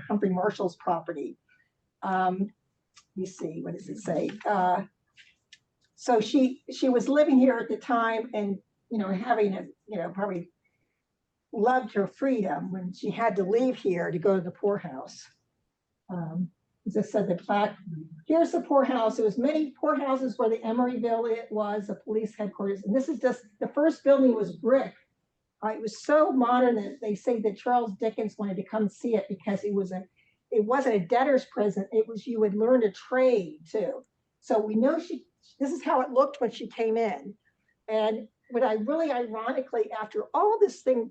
Humphrey Marshall's property. You see, what does it say? So she was living here at the time, and having probably loved her freedom when she had to leave here to go to the poorhouse. As I said, the plaque. Here's the poorhouse. There was many poorhouses where the Emeryville was, the police headquarters. And this is just, the first building was brick. It was so modern that they say that Charles Dickens wanted to come see it because it wasn't a debtor's prison. It was, you would learn a trade too. So we know this is how it looked when she came in. And what I really ironically, after all this thing,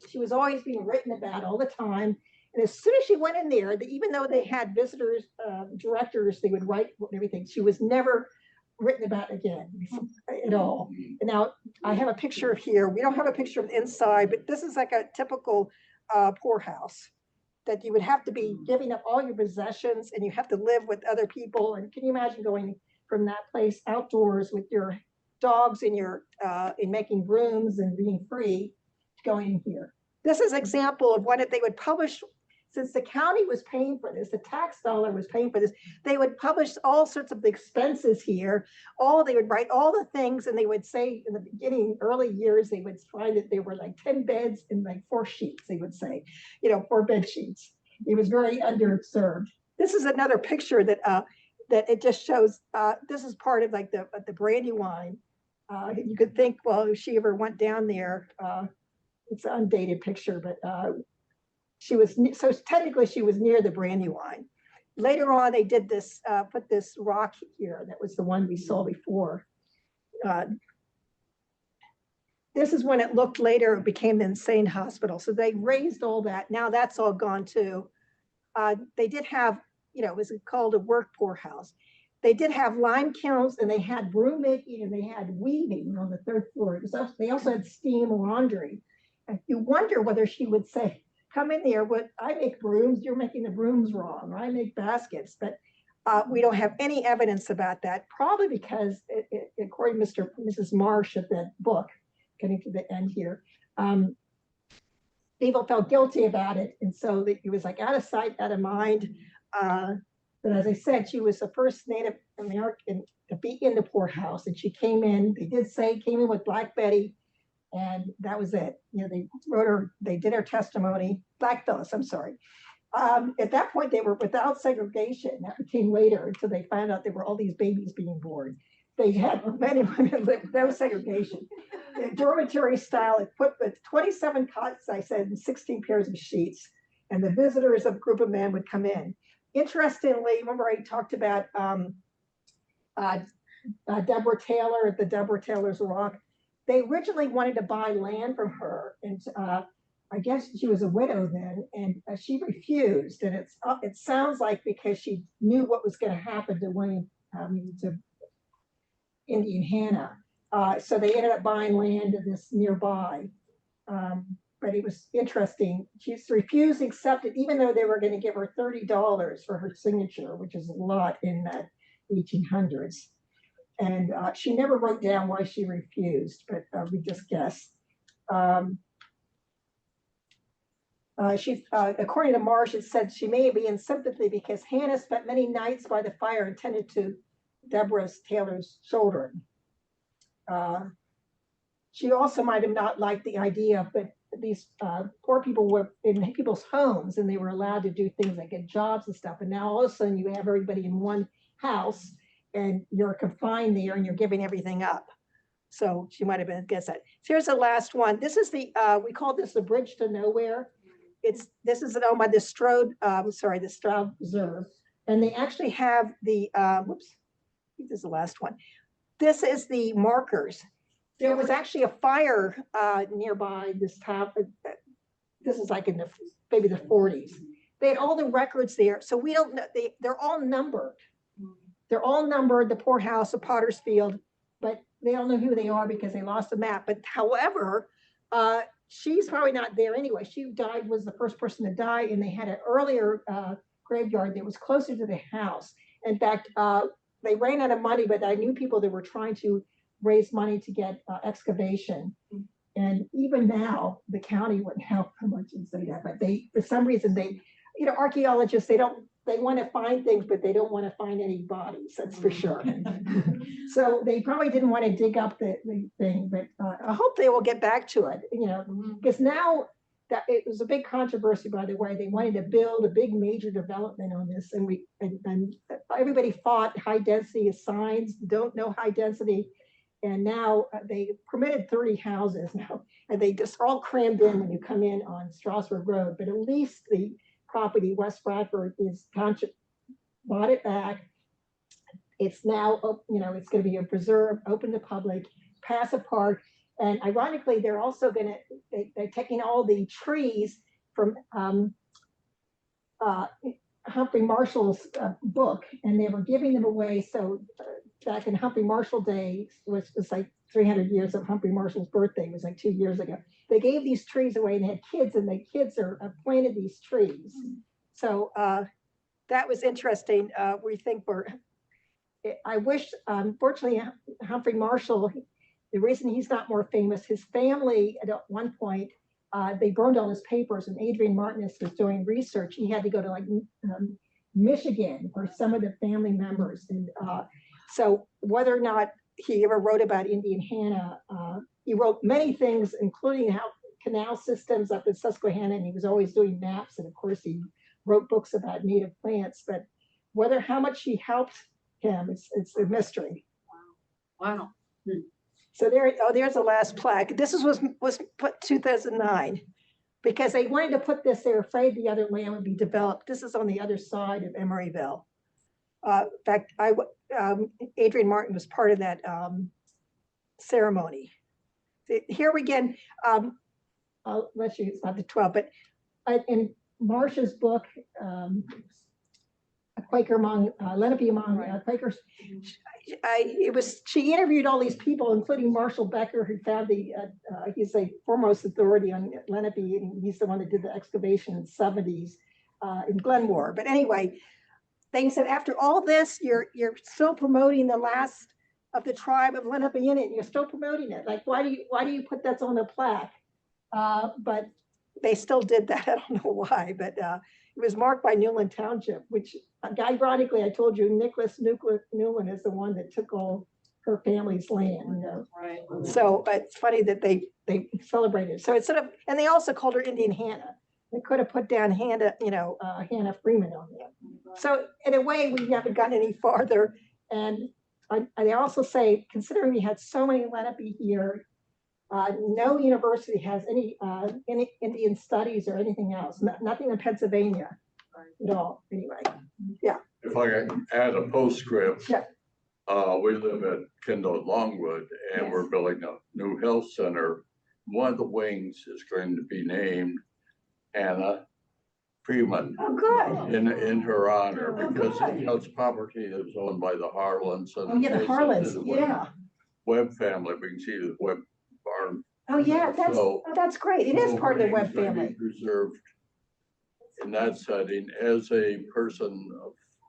she was always being written about all the time. And as soon as she went in there, even though they had visitors, directors, they would write everything. She was never written about again at all. And now I have a picture here. We don't have a picture of the inside, but this is like a typical poorhouse that you would have to be giving up all your possessions, and you have to live with other people. And can you imagine going from that place outdoors with your dogs and in making rooms and being free to going in here? This is an example of what they would publish. Since the county was paying for this, the tax dollar was paying for this, they would publish all sorts of expenses here. They would write all the things, and they would say in the beginning, early years, they would find that they were like 10 beds and like 4 sheets, they would say, 4 bed sheets. It was very underserved. This is another picture that it just shows, this is part of like the Brandywine. You could think, well, if she ever went down there, it's an undated picture, but so technically she was near the Brandywine. Later on, they did this, put this rock here. That was the one we saw before. This is when it looked later, it became the insane hospital. So they raised all that. Now that's all gone too. They did have, it was called a work poorhouse. They did have lime kilns, and they had broom making, and they had weaving on the 3rd floor. They also had steam laundry. And you wonder whether she would say, come in there, I make brooms, you're making the brooms wrong, or I make baskets. But we don't have any evidence about that, probably because, according to Mrs. Marsh at that book, getting to the end here, people felt guilty about it. And so it was like out of sight, out of mind. But as I said, she was the first Native American to be in the poorhouse. And she came in, they did say, came in with Black Betty. And that was it. They wrote her, they did her testimony, Black Phyllis, I'm sorry. At that point, they were without segregation. That came later until they found out there were all these babies being born. They had men and women with no segregation. The dormitory style equipped with 27 cots, I said, and 16 pairs of sheets. And the visitors of a group of men would come in. Interestingly, remember I talked about Deborah Taylor at the Deborah Taylor's Rock. They originally wanted to buy land from her, and I guess she was a widow then, and she refused. And it sounds like because she knew what was going to happen to Indian Hannah. So they ended up buying land to this nearby. But it was interesting. She's refused to accept it, even though they were going to give her $30 for her signature, which is a lot in the 1800s. And she never wrote down why she refused, but we just guessed. According to Marsh, it said she may be in sympathy because Hannah spent many nights by the fire and tended to Deborah's Taylor's children. She also might have not liked the idea, but these poor people were in people's homes and they were allowed to do things like get jobs and stuff. And now all of a sudden you have everybody in one house and you're confined there and you're giving everything up. So she might have been against that. So here's the last one. This is the, we call this the Bridge to Nowhere. This is owned by the the Stroud Reserve. And they actually have the, whoops, I think this is the last one. This is the markers. There was actually a fire nearby this town. This is like in maybe the 40s. They had all the records there. So we don't know, they're all numbered. They're all numbered, the poorhouse, the Potter's Field, but they don't know who they are because they lost the map. But however, she's probably not there anyway. She died, was the first person to die, and they had an earlier graveyard that was closer to the house. In fact, they ran out of money, but I knew people that were trying to raise money to get excavation. And even now, the county wouldn't help how much and say that, but they, for some reason, archaeologists, they want to find things, but they don't want to find any bodies, that's for sure. So they probably didn't want to dig up the thing, but I hope they will get back to it, because now that it was a big controversy, by the way. They wanted to build a big major development on this, and everybody fought high density signs, don't know high density. And now they permitted 30 houses now, and they just all crammed in when you come in on Strasburg Road. But at least the property, West Bradford, is bought it back. It's now, it's going to be a preserve, open to public, passive park. And ironically, they're also going to, they're taking all the trees from Humphrey Marshall's book, and they were giving them away. So back in Humphrey Marshall Day, which was like 300 years of Humphrey Marshall's birthday, was like 2 years ago. They gave these trees away and they had kids, and the kids are planted these trees. So that was interesting. We think I wish, unfortunately, Humphrey Marshall, the reason he's not more famous, his family at one point, they burned all his papers, and Adrian Martinez was doing research. He had to go to like Michigan for some of the family members. And so whether or not he ever wrote about Indian Hannah, he wrote many things, including how canal systems up in Susquehanna, and he was always doing maps. And of course, he wrote books about native plants, but how much he helped him, it's a mystery.
Wow.
So there's the last plaque. This was put 2009 because they wanted to put this. They were afraid the other land would be developed. This is on the other side of Emeryville. In fact, Adrian Martin was part of that ceremony. Here again, I'll let you, it's not the 12, but in Marcia's book, A Quaker Among, Lenape Among Quakers, she interviewed all these people, including Marshall Becker, who found he's the foremost authority on Lenape, and he's the one that did the excavation in the 70s in Glenmore. But anyway, they said, after all this, you're still promoting the last of the tribe of Lenape in it, and you're still promoting it. Like, why do you put that on a plaque? But they still did that. I don't know why, but it was marked by Newland Township, which ironically, I told you, Nicholas Newland is the one that took all her family's land.
Right.
So it's funny that they celebrated. So it's and they also called her Indian Hannah. They could have put down Hannah Hannah Freeman on there. So in a way, we haven't gotten any farther. And they also say, considering we had so many Lenape here, no university has any Indian studies or anything else. Nothing in Pennsylvania at all. Anyway, yeah.
If I can add a postscript,
Yeah.
We live at Kendall Longwood, and we're building a new health center. One of the wings is going to be named Hannah Freeman
Oh, good.
in her honor,
Oh,
because
good.
it's property that was owned by the Harlans. And
Oh, yeah, the Harlans. Yeah.
Webb family. We can see the Webb barn.
Oh, yeah.
So
That's great. It is part of the Webb
going to be
family.
preserved in that setting as a person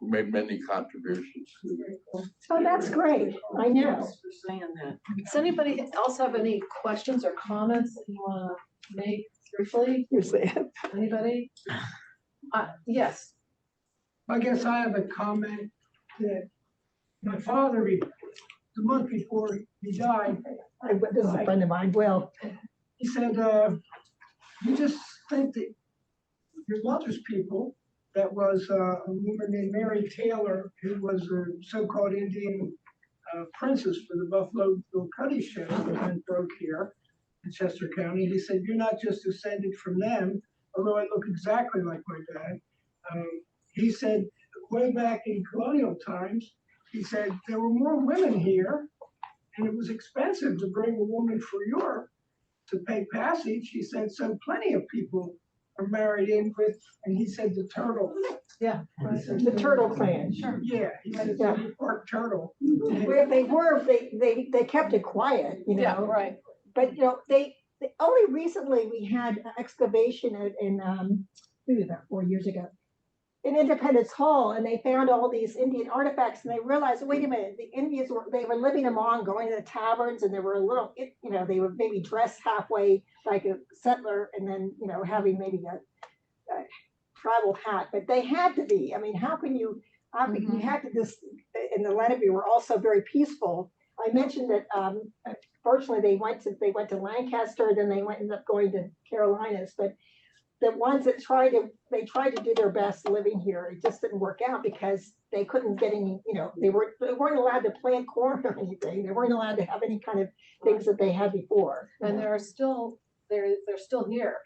who made many contributions.
Oh, that's great. I know.
Thanks for saying that.
Does anybody else have any questions or comments that you want to make briefly,
You say it.
anybody? Yes,
I guess I have a comment that my father, the month before he died,
This is a friend of mine, Will.
he said, you just think that your mother's people, that was a woman named Mary Taylor, who was a so-called Indian princess for the Buffalo Bill Cuddy show that went broke here in Chester County. He said, you're not just descended from them, although I look exactly like my dad. He said, way back in colonial times, he said, there were more women here, and it was expensive to bring a woman from Europe to pay passage. He said, so plenty of people are married in with, and he said, the turtle.
yeah.
The Turtle Clan.
Sure.
Yeah, he said,
Yeah.
the Park Turtle.
Where they kept it quiet, you know.
Yeah, right.
But, you know, they only recently we had an excavation in maybe about 4 years ago in Independence Hall, and they found all these Indian artifacts, and they realized, wait a minute, the Indians they were living among, going to the taverns, and they were a little, you know, they would maybe dress halfway like a settler, and then, you know, having maybe a tribal hat, but they had to be. I mean, how can you had to just, in the Lenape were also very peaceful. I mentioned that fortunately they went to Lancaster, then they ended up going to Carolinas, but the ones that tried to do their best living here, it just didn't work out because they couldn't get any, you know, they weren't allowed to plant corn or anything. They weren't allowed to have any kind of things that they had before.
And they're still here.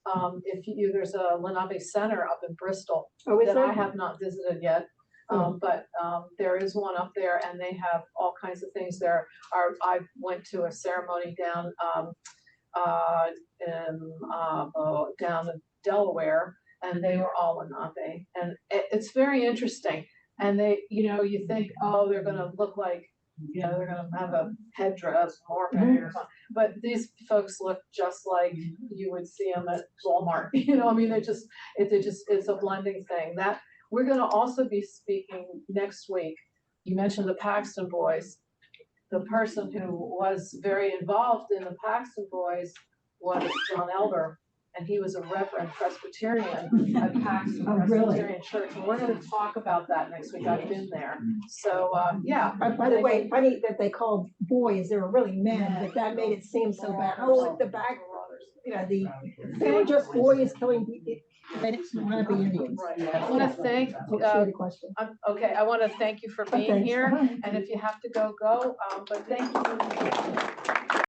There's a Lenape Center up in Bristol
Oh, is
that
there?
I have not visited yet. But there is one up there, and they have all kinds of things there. I went to a ceremony down down in Delaware, and they were all Lenape, and it's very interesting. And they, you know, you think, oh, they're gonna look like, you know, they're gonna have a headdress, more hair, but these folks look just like you would see them at Walmart. You know, I mean, it's a blending thing. That we're gonna also be speaking next week. You mentioned the Paxton Boys. The person who was very involved in the Paxton Boys was John Elder, and he was a Reverend Presbyterian at Paxton
Oh, really?
Presbyterian Church. And we're going to talk about that next week. I've been there. So, yeah.
By the way, funny that they called boys, they were really men, but that made it seem so bad. Oh, at the back, you know, they were just boys killing, they didn't want to be Indians.
Right. I want to thank,
The question.
okay, I want to thank you for being
Thanks.
here. And if you have to go, but thank you.